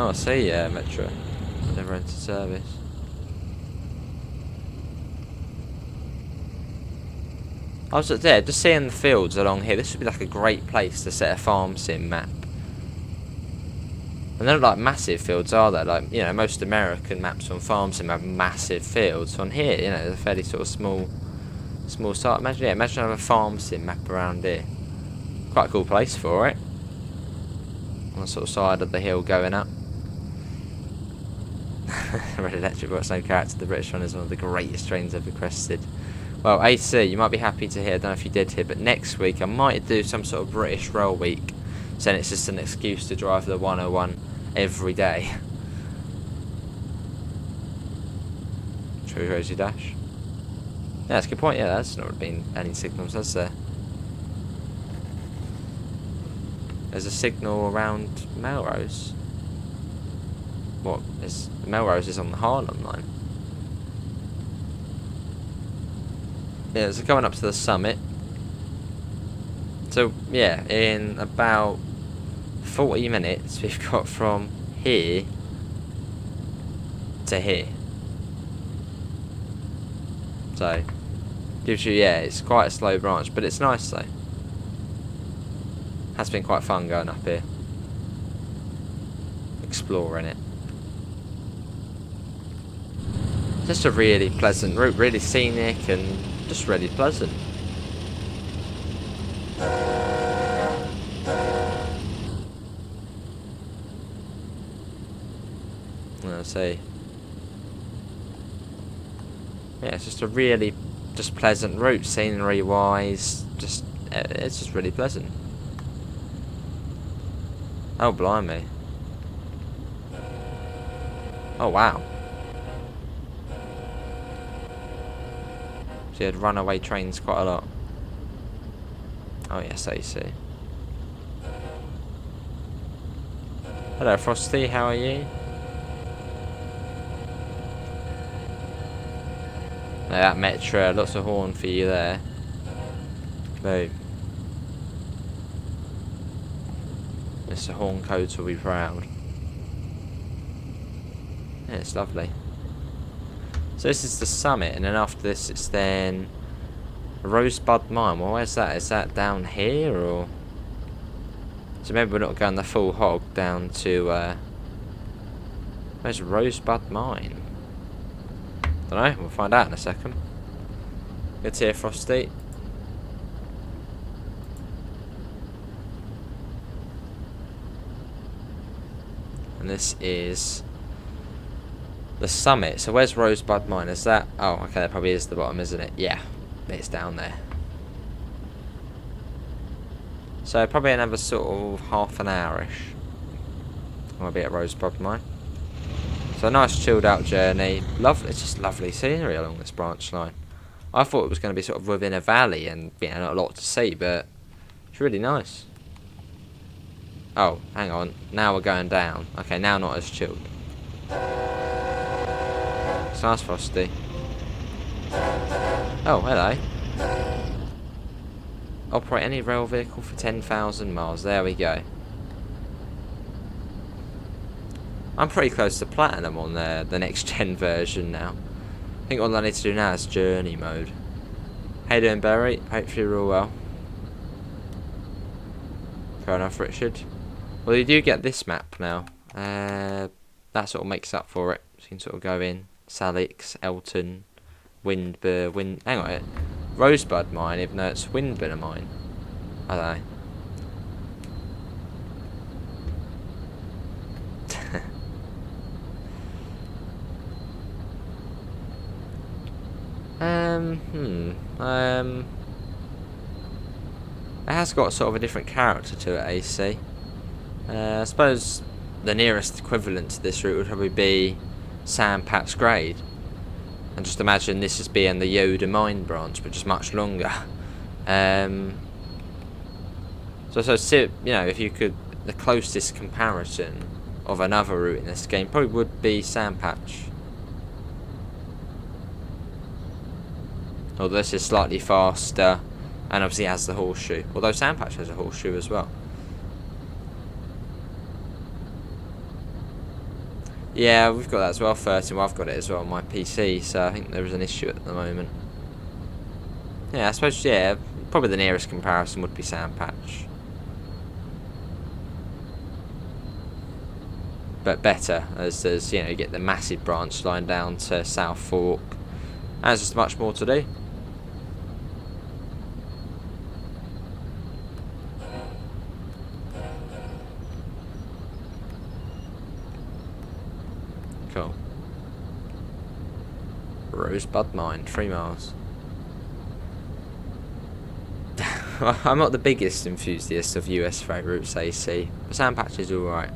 Oh, I see, yeah, Metro. Never entered service. I was there, just seeing the fields along here. This would be like a great place to set a farm sim map. And they're not like massive fields, are they? Like, you know, most American maps on farm sim have massive fields. On here, you know, they're fairly sort of small site. Imagine, yeah, imagine having a farm sim map around here. Quite a cool place for it. On the sort of side of the hill going up. Red Electric Box, no character. The British one is one of the greatest trains ever crested. Well, AC, you might be happy to hear, I don't know if you did hear, but next week I might do some sort of British Rail Week. So then it's just an excuse to drive the 101 every day. True Rosie Dash. Yeah, that's a good point, yeah, that's not been any signals, has there? There's a signal around Melrose. What? Melrose is on the Harlem line. Yeah, so going up to the summit. So, yeah, in about 40 minutes, we've got from here to here. So, gives you, yeah, it's quite a slow branch, but it's nice though. Has been quite fun going up here. Exploring it. Just a really pleasant route, really scenic and just really pleasant. Let's see. Yeah, it's just a really just pleasant route, scenery wise. Just it's just really pleasant. Oh blimey! Oh wow! So you had runaway trains quite a lot. Oh yes, I see. Hello Frosty, how are you? Now that Metro, lots of horn for you there. Boom. Mr. Horncoats will be proud. Yeah, it's lovely. So this is the summit, and then after this it's then Rosebud Mine. Well, where's that? Is that down here, or? So maybe we're not going the full hog down to, where's Rosebud Mine? Don't know, we'll find out in a second. Good to hear, Frosty. And this is the summit. So where's Rosebud Mine? Is that? Oh, okay, that probably is the bottom, isn't it? Yeah, it's down there. So probably another sort of half an hour-ish. I'll be at Rosebud Mine. So a nice chilled out journey. Lovely, it's just lovely scenery along this branch line. I thought it was going to be sort of within a valley and not a lot to see, but it's really nice. Oh, hang on. Now we're going down. Okay, now not as chilled. It's nice, Frosty. Oh, hello. Operate any rail vehicle for 10,000 miles. There we go. I'm pretty close to platinum on the next gen version now. I think all I need to do now is journey mode. How you doing, Barry? Hopefully you're all well. Fair enough, Richard. Well, you do get this map now. That sort of makes up for it. So you can sort of go in. Salix, Elton, Windburn, hang on, Rosebud Mine, even though it's Windburn Mine. I don't know. It has got sort of a different character to it, AC. I suppose the nearest equivalent to this route would probably be Sandpatch Grade. And just imagine this as being the Yoda Mine branch, but just much longer. So you know, if you could, the closest comparison of another route in this game probably would be Sandpatch. Although this is slightly faster, and obviously has the Horseshoe. Although Sandpatch has a Horseshoe as well. Yeah, we've got that as well, 13. Well, I've got it as well on my PC, so I think there is an issue at the moment. Yeah, I suppose, yeah, probably the nearest comparison would be Sandpatch. But better, as there's, you know, you get the massive branch line down to South Fork. And there's just much more to do. Cool. Rosebud Mine, 3 miles. I'm not the biggest enthusiast of US freight routes AC, but Sandpatch is alright.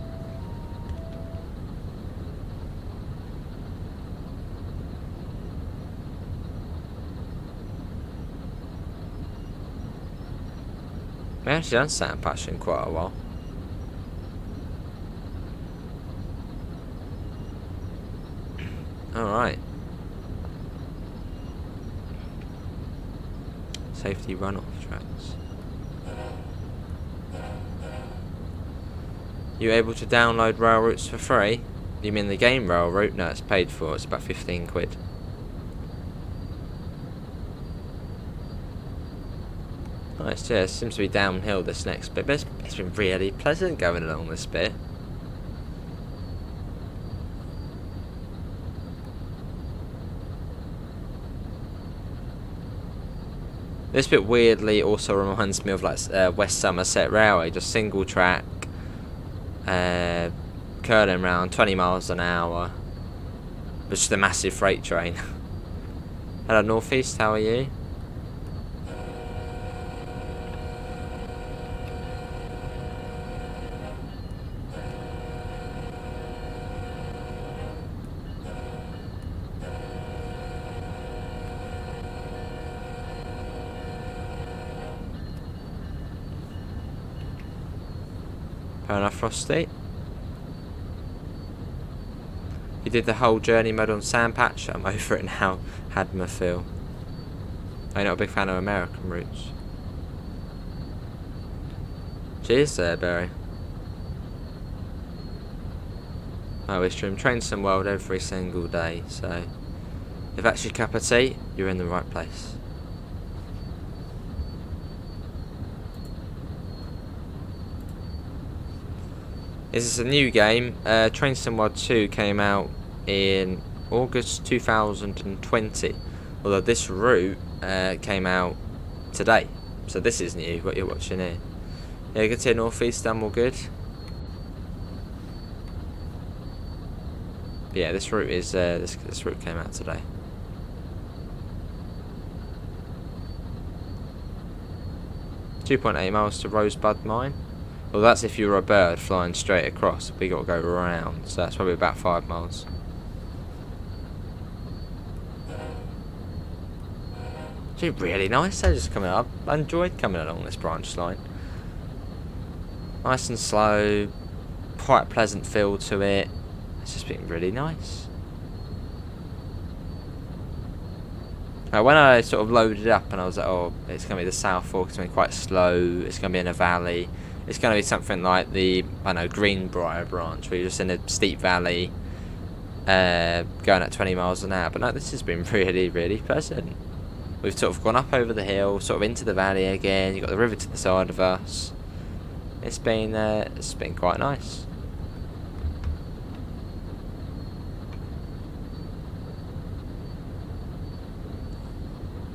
We haven't actually done Sandpatch in quite a while. Alright. Safety runoff tracks. You able to download rail routes for free? You mean the game rail route? No, it's paid for. It's about 15 quid. Nice, yeah, it seems to be downhill this next bit, but it's been really pleasant going along this bit. This bit weirdly also reminds me of like West Somerset Railway, just single track, curling round, 20 miles an hour, but just a massive freight train. Hello North East, how are you? Fair enough, Frosty. You did the whole journey mode on Sandpatch. I'm over it now. Hadmerfield. I'm not a big fan of American routes. Cheers there, Barry. Oh, we stream Trainson World every single day, so if that's your cup of tea, you're in the right place. This is a new game. Train Sim World 2 came out in August 2020. Although this route came out today. So this is new, what you're watching here. Yeah, you can see North East done all good. But yeah, this route is this route came out today. .8 miles to Rosebud Mine. Well, that's if you were a bird flying straight across. We got to go around, so that's probably about 5 miles. Actually, really nice. They're just coming up. I enjoyed coming along this branch line. Nice and slow, quite a pleasant feel to it. It's just been really nice. Now, when I sort of loaded up and I was like, oh, it's going to be the South Fork, it's going to be quite slow, it's going to be in a valley. It's going to be something like the, I don't know, Greenbrier branch, where you're just in a steep valley, going at 20 miles an hour. But no, this has been really, really pleasant. We've sort of gone up over the hill, sort of into the valley again. You've got the river to the side of us. It's been quite nice.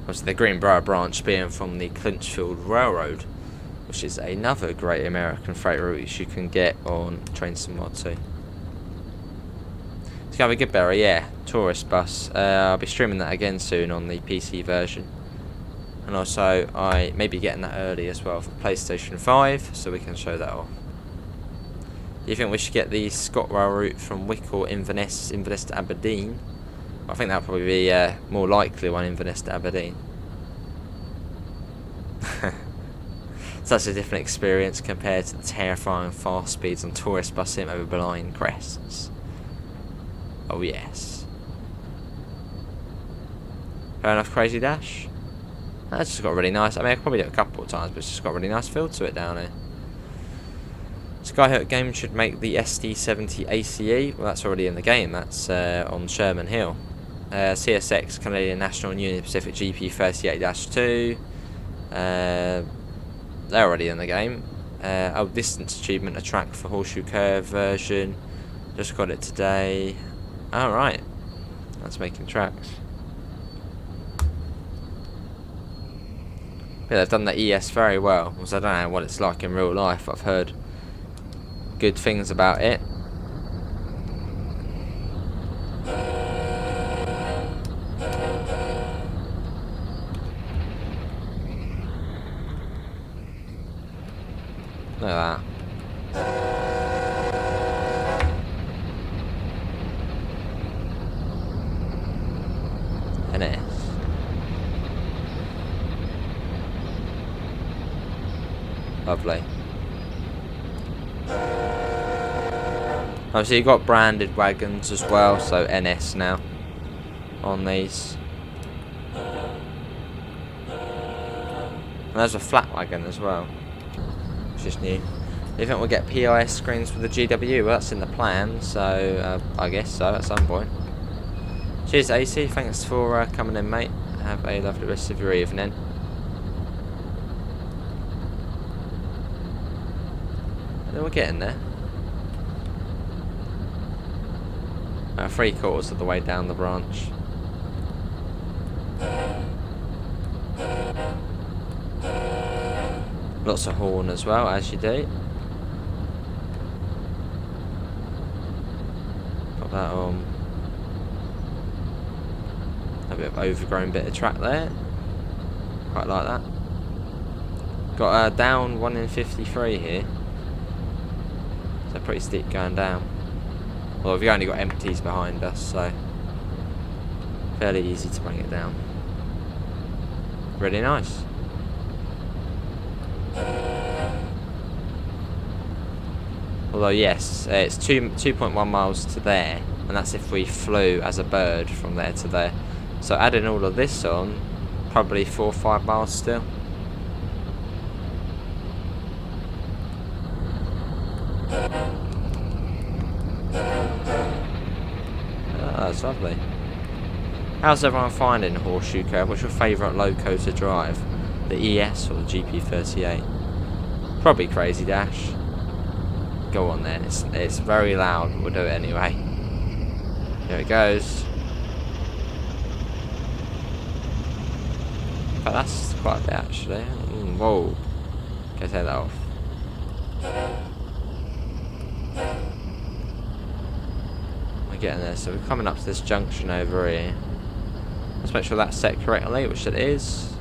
Obviously, the Greenbrier branch being from the Clinchfield Railroad, which is another great American freight route you can get on Train Sim World 2. It's going to be good, Barry, yeah. Tourist bus. I'll be streaming that again soon on the PC version. And also, I may be getting that early as well for PlayStation 5, so we can show that off. Do you think we should get the ScotRail route from Wick or Inverness to Aberdeen? I think that'll probably be more likely one Inverness to Aberdeen. Such a different experience compared to the terrifying fast speeds on tourist busing over blind crests. Oh yes. Fair enough, Crazy Dash. That's just got really nice. I mean, I could probably do it a couple of times, but it's just got a really nice feel to it down here. Skyhook Games should make the SD70 ACE. Well, that's already in the game. That's on Sherman Hill. CSX, Canadian National and Union Pacific GP38-2. They're already in the game. Distance achievement, a track for Horseshoe Curve version. Just got it today. Alright. That's making tracks. Yeah, they've done the ES very well. Because I don't know what it's like in real life. I've heard good things about it. Look at that. NS. Lovely. Obviously you've got branded wagons as well, so NS now on these. And there's a flat wagon as well, which is new. Do you think we'll get PIS screens for the GW? Well, that's in the plan, so I guess so at some point. Cheers AC, thanks for coming in, mate. Have a lovely rest of your evening. And then we're getting there. 3/4 of the way down the branch. Lots of horn as well, as you do. Got that on. A bit of overgrown bit of track there. Quite like that. Got a down 1 in 53 here. So pretty steep going down. Well, we've only got empties behind us, so fairly easy to bring it down. Really nice. Although yes, it's 2.1 miles to there, and that's if we flew as a bird from there to there. So adding all of this on, probably 4 or 5 miles still. That's lovely. How's everyone finding Horseshoe Curve? What's your favourite loco to drive? The ES or the GP38? Probably Crazy Dash. Go on then, it's very loud, but we'll do it anyway. Here it goes. But that's quite a bit actually. Whoa. Okay, take that off. Getting there, so we're coming up to this junction over here. Let's make sure that's set correctly, which it is.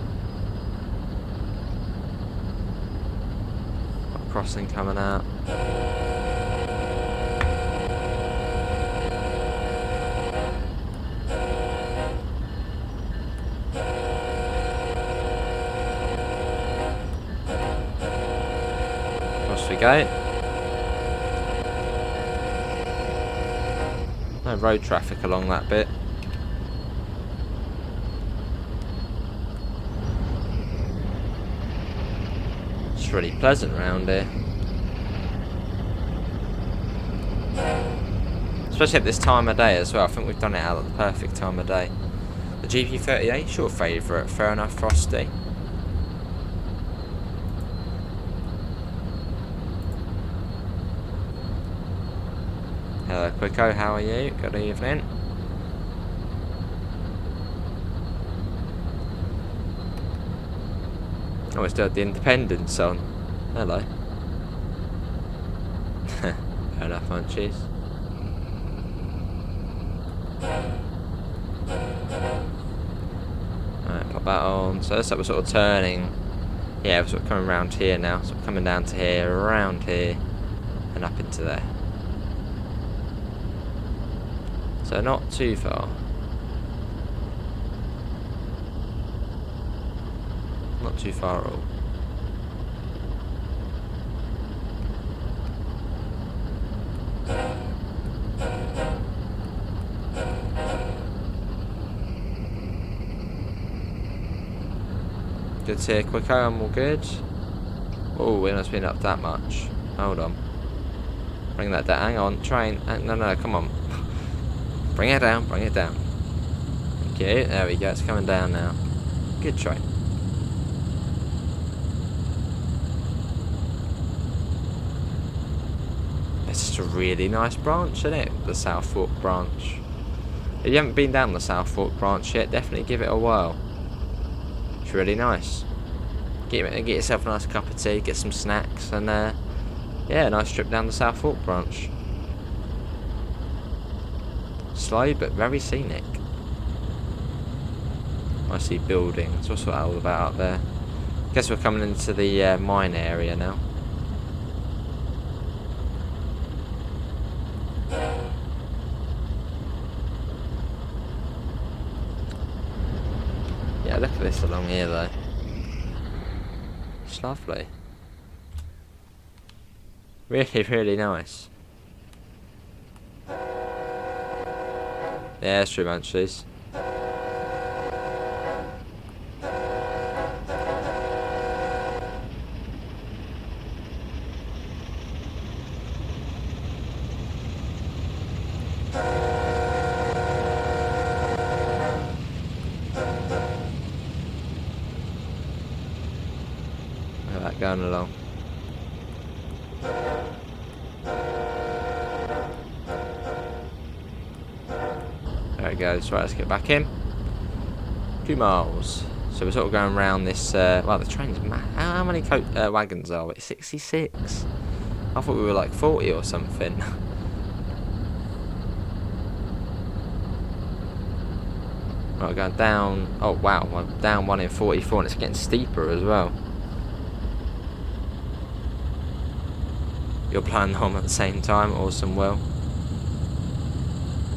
Got a crossing coming out. Across we go. No road traffic along that bit. It's really pleasant around here. Especially at this time of day as well. I think we've done it out at the perfect time of day. The GP38, your favourite. Fair enough, Frosty. Hello Quico, how are you? Good evening. Oh, it's still the Independence on. Hello. Fair enough, munchies. Alright, pop that on. So that's like we're sort of turning. Yeah, we're sort of coming around here now. So we're coming down to here, around here, and up into there. So not too far. Not too far at all. Good to hear, Quico, I'm all good. Oh, we haven't been up that much. Hold on. Bring that down. Hang on, train. No, come on. Bring it down, bring it down. Okay, there we go. It's coming down now. Good train. It's just a really nice branch, isn't it? The South Fork branch. If you haven't been down the South Fork branch yet, definitely give it a whirl. It's really nice. Get yourself a nice cup of tea, get some snacks, and yeah, a nice trip down the South Fork branch. Slow but very scenic. I see buildings. What's that all about up there? Guess we're coming into the mine area now. Yeah, look at this along here though. It's lovely. Really, really nice. Yeah, it's true, Munchies. Look at that going along. There it goes. Right, let's get back in. 2 miles. So we're sort of going around this. Well, the train's mad. How many wagons are we? 66. I thought we were like 40 or something. Right, going down. Oh wow, I'm down 1 in 44, and it's getting steeper as well. You're playing home at the same time. Awesome, Will.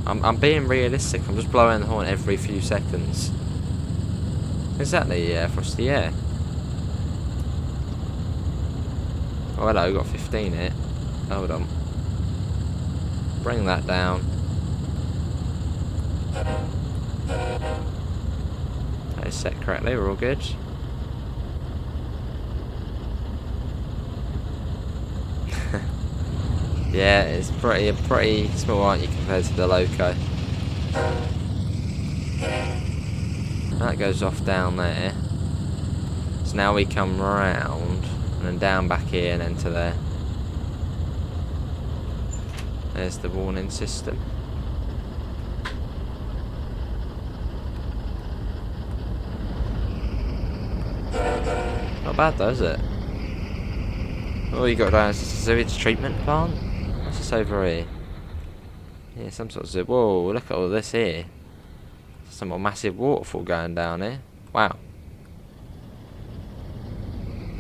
I'm being realistic. I'm just blowing the horn every few seconds. Exactly, yeah, Frosty, yeah. Oh, hello, we got 15 here. Hold on. Bring that down. That is set correctly, we're all good. Yeah, it's pretty small, aren't you, compared to the Loco? That goes off down there. So now we come round and then down back here and then to there. There's the warning system. Not bad though, is it? Oh, you got down a sewage treatment plant? What's this over here? Yeah, some sort of whoa, look at all this here. Some massive waterfall going down here. Wow.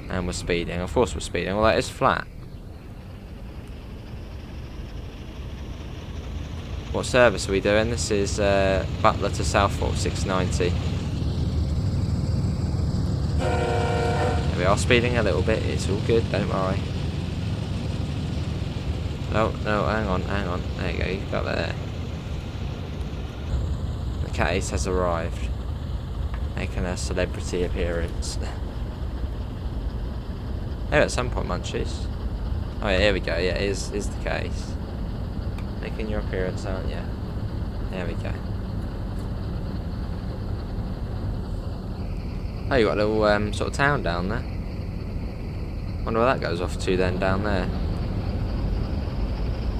And we're speeding. Of course we're speeding. Well, that is flat. What service are we doing? This is Butler to Southport 690. We are speeding a little bit. It's all good. Don't worry. No, hang on. There you go. You got there. The cat ace has arrived, making a celebrity appearance. Oh, at some point, Munchies. Oh yeah, here we go. Yeah, is the case. Making your appearance, aren't you? There we go. Oh, you got a little sort of town down there. Wonder where that goes off to then down there.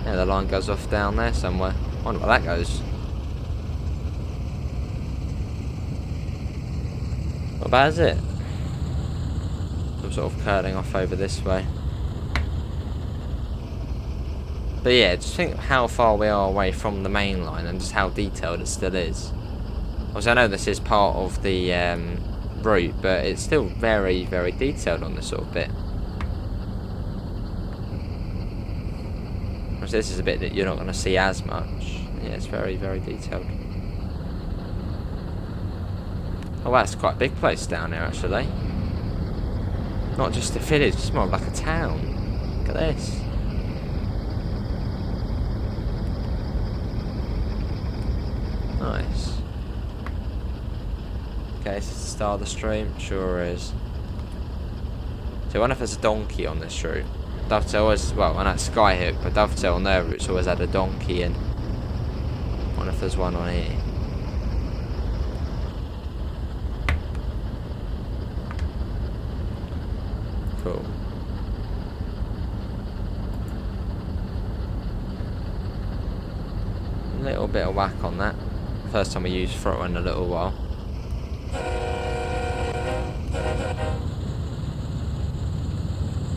Yeah, the line goes off down there somewhere. Wonder where that goes. Not bad, is it? I'm sort of curling off over this way. But yeah, just think how far we are away from the main line and just how detailed it still is. Obviously, I know this is part of the route, but it's still very, very detailed on this sort of bit. Whereas this is a bit that you're not going to see as much. Yeah, it's very, very detailed. Oh, wow, it's quite a big place down here, actually. Not just a village, it's more like a town. Look at this. Nice. Okay, is this the start of the stream? Sure is. So I wonder if there's a donkey on this route. Dovetail always, well, and that's Skyhook, but Dovetail on their routes always had a donkey in. I wonder if there's one on here. Cool. A little bit of whack on that. First time we used throttle in a little while.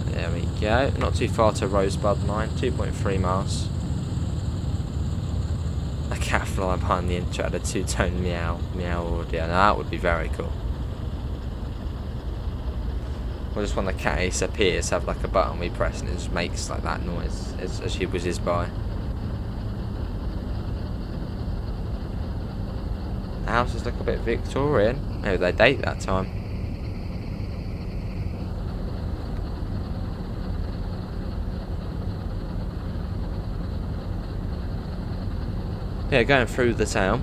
There we go. Not too far to Rosebud Mine. 2.3 miles. A cat flying behind the intro had a two-tone meow audio. Now that would be very cool. Or just when the cat ace appears, have like a button we press and it just makes like that noise as she whizzes by. The houses look a bit Victorian. Maybe they date that time. Yeah, going through the town.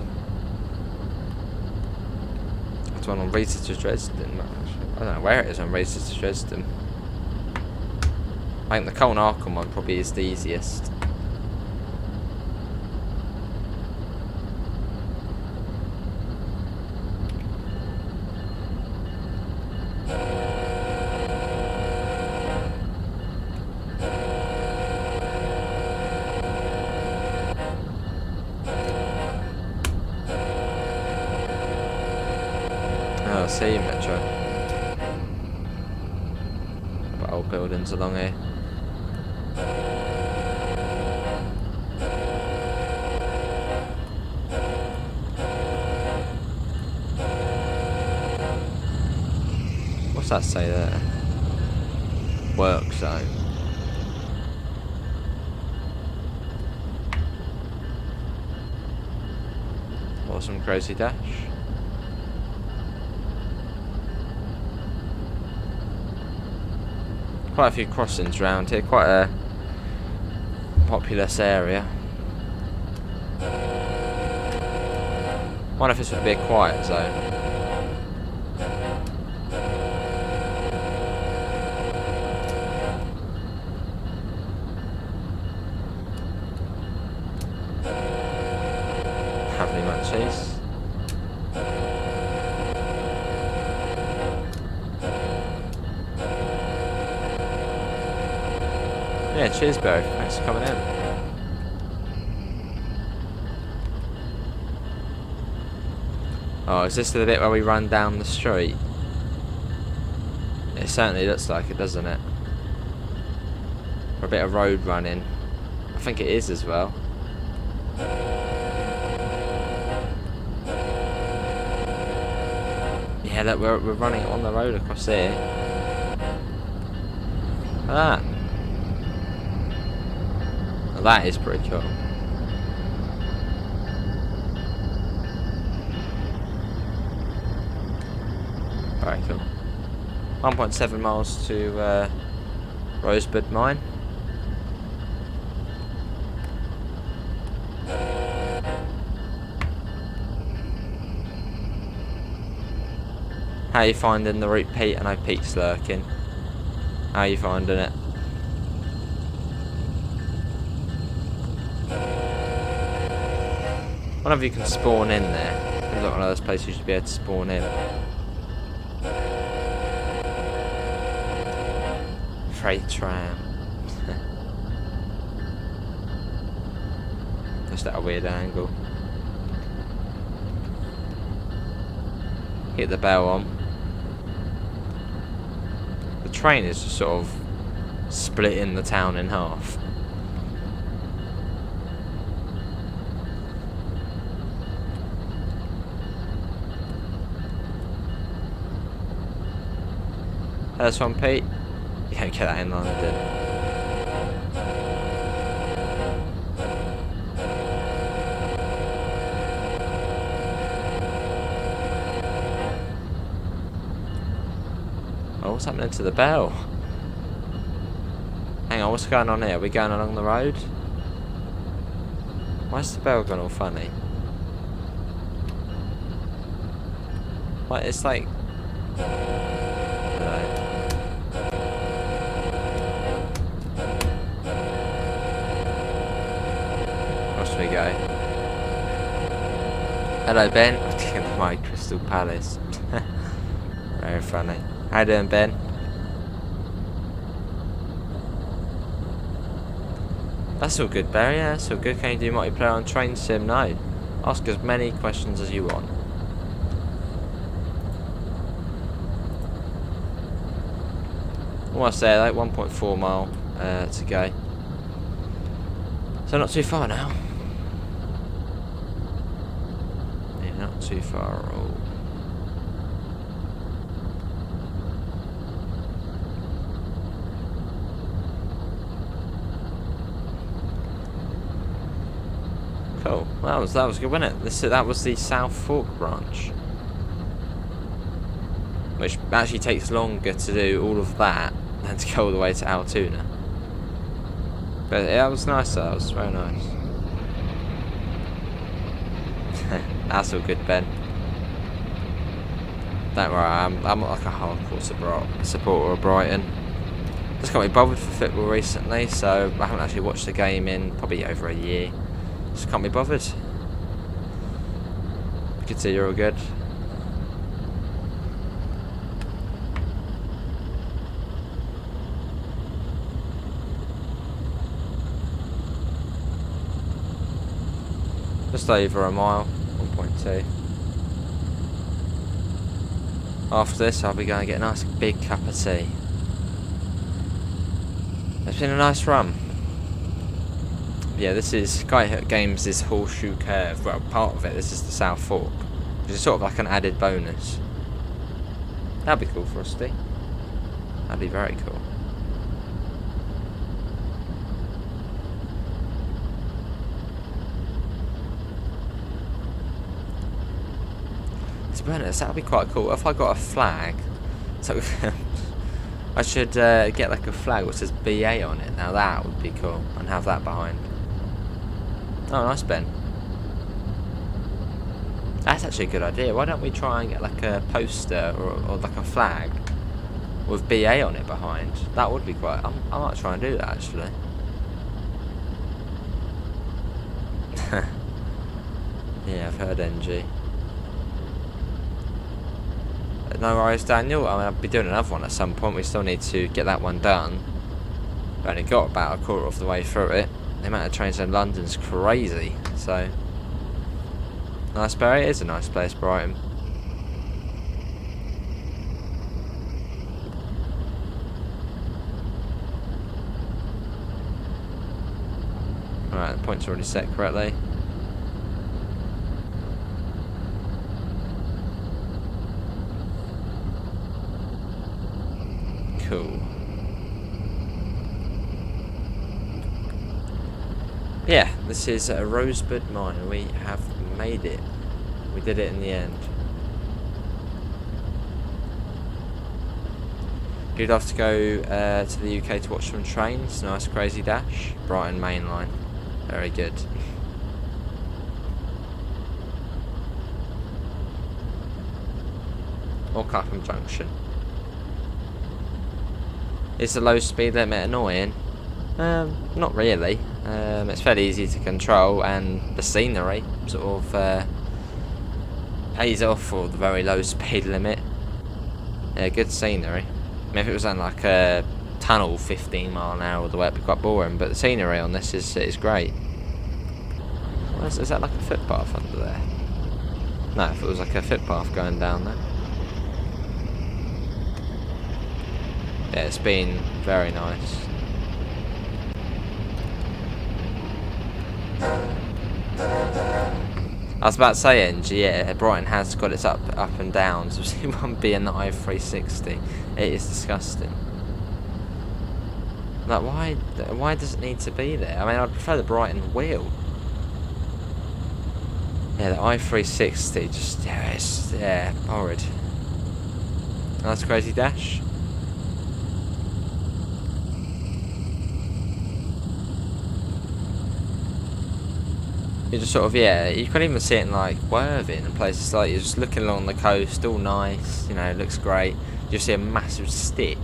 It's one on Rita to Dresden. I don't know where it is on Rita to Dresden. I think the Colne Arkham one probably is the easiest. Oh, see you, Metro. Got old buildings along here. What's that say there? Work zone. Awesome crazy dash. Quite a few crossings around here, quite a populous area. Wonder if this would be a quiet zone. Have any munchies? Yeah, cheers, Barry. Thanks for coming in. Oh, is this the bit where we run down the street? It certainly looks like it, doesn't it? Or a bit of road running. I think it is as well. Yeah, look, we're running on the road across here. Look at that. That is pretty cool. Very cool. 1.7 miles to Rosebud Mine. How are you finding the route, Pete? I know Pete's lurking. How are you finding it? I wonder if you can spawn in there. Seems like one of those places you should be able to spawn in. Freight tram. Just at a weird angle. Hit the bell on. The train is just sort of splitting the town in half. First one, Pete. You don't get that in London. Oh, what's happening to the bell? Hang on, what's going on here? Are we going along the road? Why's the bell going all funny? What, it's like... I don't know. course we go. Hello, Ben. My Crystal Palace. Very funny. How you doing, Ben? That's all good, Barry. Yeah, that's all good. Can you do multiplayer on Train Sim? No. Ask as many questions as you want. Almost there, like 1.4 mile to go. So not too far now. Yeah, not too far at all. Cool. Well, that was good, wasn't it? That was the South Fork branch, which actually takes longer to do all of that than to go all the way to Altoona. But yeah, it was nice. That was very nice. That's all good, Ben. Don't worry, I'm not like a hardcore supporter of Brighton. Just can't be bothered for football recently, so I haven't actually watched the game in probably over a year. Just can't be bothered. You can see you're all good. Just over a mile, 1.2. After this, I'll be going to get a nice big cup of tea. It's been a nice run. Yeah, this is Sky Games' Horseshoe Curve. Well, part of it. This is the South Fork, which is sort of like an added bonus. That'd be cool for us to do. That'd be very cool. To be honest, that would be quite cool. If I got a flag, so I should get like a flag which says BA on it. Now that would be cool, and have that behind. Oh, nice, Ben. That's actually a good idea. Why don't we try and get like a poster or like a flag with BA on it behind? That would be quite. I might try and do that actually. Yeah, I've heard NG. No worries, Daniel. I mean, I'll be doing another one at some point. We still need to get that one done. We've only got about a quarter of the way through it. The amount of trains in London's crazy. So, nice, Barry. It is a nice place, Brighton. Alright, the point's already set correctly. Cool. Yeah, this is a Rosebud Mine. We have made it. We did it in the end. You'd have to go to the UK to watch some trains. Nice crazy dash. Brighton Main Line. Very good. Or Clapham Junction. Is the low speed limit annoying? Not really. It's fairly easy to control, and the scenery sort of pays off for the very low speed limit. Yeah, good scenery. I mean, if it was on like a tunnel 15 mile an hour all the way, it'd be quite boring, but the scenery on this is great. Is that like a footpath under there? No, if it was like a footpath going down there. Yeah, it's been very nice. I was about to say, NG, yeah, Brighton has got its up and downs. I've seen one being the i360. It is disgusting. Like, why does it need to be there? I mean, I'd prefer the Brighton wheel. Yeah, the i360, just, yeah, it's, yeah, horrid. Nice crazy dash. You just sort of, yeah, you can't even see it in like Worthing and places like, you're just looking along the coast, all nice, you know, it looks great. You see a massive stick.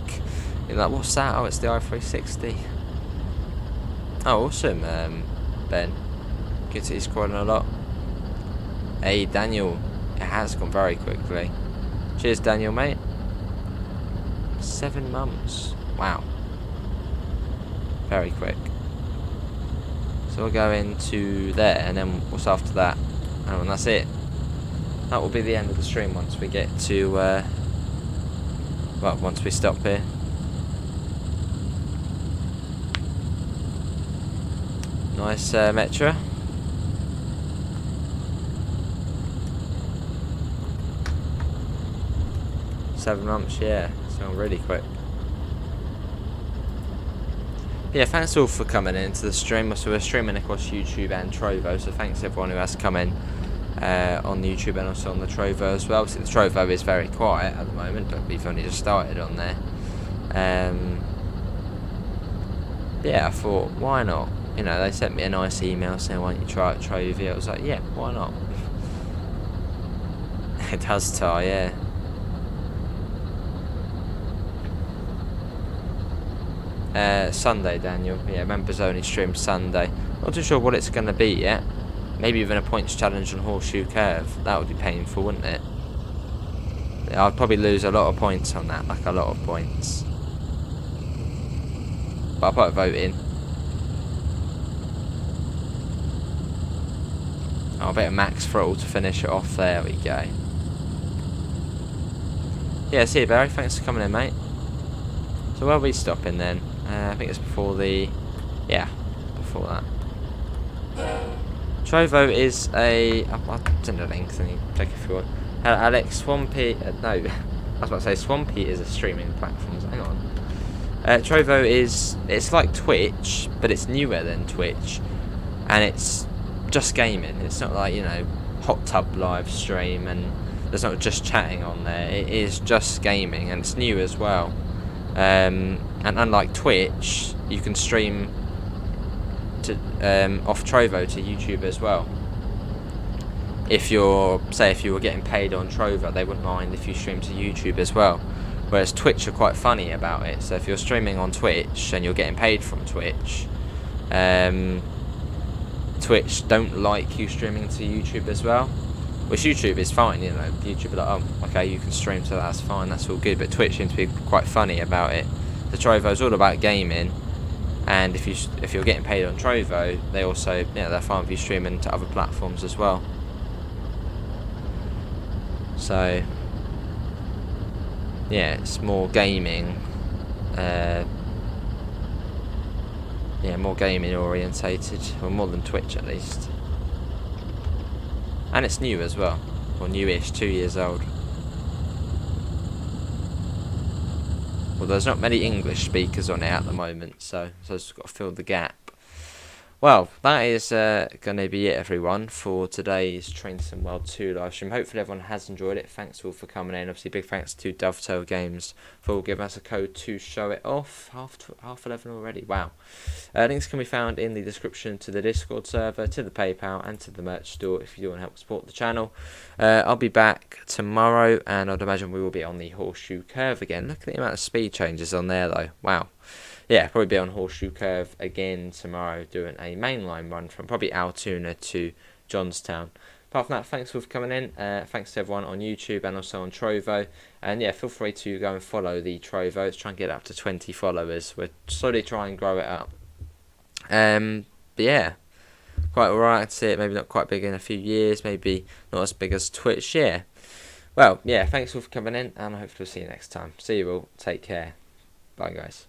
You're like, what's that? Oh, it's the i360. Oh, awesome, Ben. Good to he's scoring a lot. Hey, Daniel. It has gone very quickly. Cheers, Daniel, mate. 7 months. Wow. Very quick. So we'll go into there, and then what's after that? Oh, and that's it. That will be the end of the stream once we get to, well, once we stop here. Nice Metro. Seven months, yeah. It's gone really quick. Yeah, thanks all for coming into the stream. So we're streaming across YouTube and Trovo, so thanks everyone who has come in on YouTube and also on the Trovo as well. Obviously the Trovo is very quiet at the moment, but we've only just started on there. Yeah, I thought, why not? You know, they sent me a nice email saying, why don't you try out Trovo? I was like, yeah, why not? It does tie, yeah. Sunday, Daniel. Yeah, members only stream Sunday. Not too sure what it's going to be yet. Maybe even a points challenge on Horseshoe Curve. That would be painful, wouldn't it? Yeah, I'd probably lose a lot of points on that, like a lot of points. But I'll put a vote in. I'll bet a max throttle to finish it off. There we go. Yeah, see you, Barry. Thanks for coming in, mate. So where are we stopping then? I think it's before the... Yeah, before that. Trovo is a... I'll send a link and you can check if you want. Alex, Swampy... no, I was about to say Swampy is a streaming platform. Hang on. Trovo is... It's like Twitch, but it's newer than Twitch. And it's just gaming. It's not like, you know, hot tub live stream and there's not just chatting on there. It is just gaming and it's new as well. And unlike Twitch, you can stream to off Trovo to YouTube as well. If you're, say, if you were getting paid on Trovo, they wouldn't mind if you stream to YouTube as well. Whereas Twitch are quite funny about it. So if you're streaming on Twitch and you're getting paid from Twitch, Twitch don't like you streaming to YouTube as well. Which YouTube is fine, you know. YouTube are like, oh, okay, you can stream, so that's fine, that's all good. But Twitch seems to be quite funny about it. The Trovo is all about gaming, and if you're getting paid on Trovo, they also, they're fine with you streaming to other platforms as well. So, yeah, it's more gaming. Yeah, more gaming orientated, or more than Twitch at least. And it's new as well, or newish, 2 years old. Well, there's not many English speakers on it at the moment, so I've just got to fill the gap. Well, that is going to be it, everyone, for today's Train Sim World 2 live stream. Hopefully everyone has enjoyed it. Thanks all for coming in. Obviously, big thanks to Dovetail Games for giving us a code to show it off. Half 11 already. Wow. Links can be found in the description to the Discord server, to the PayPal, and to the merch store if you do want to help support the channel. I'll be back tomorrow, and I'd imagine we will be on the Horseshoe Curve again. Look at the amount of speed changes on there, though. Wow. Yeah, probably be on Horseshoe Curve again tomorrow, doing a mainline run from probably Altoona to Johnstown. Apart from that, thanks for coming in. Thanks to everyone on YouTube and also on Trovo. And yeah, feel free to go and follow the Trovo. Let's try and get up to 20 followers. We're slowly trying to grow it up. But yeah, quite alright. I'd say it. Maybe not quite big in a few years. Maybe not as big as Twitch. Yeah. Well, yeah, thanks all for coming in, and I hope to see you next time. See you all. Take care. Bye, guys.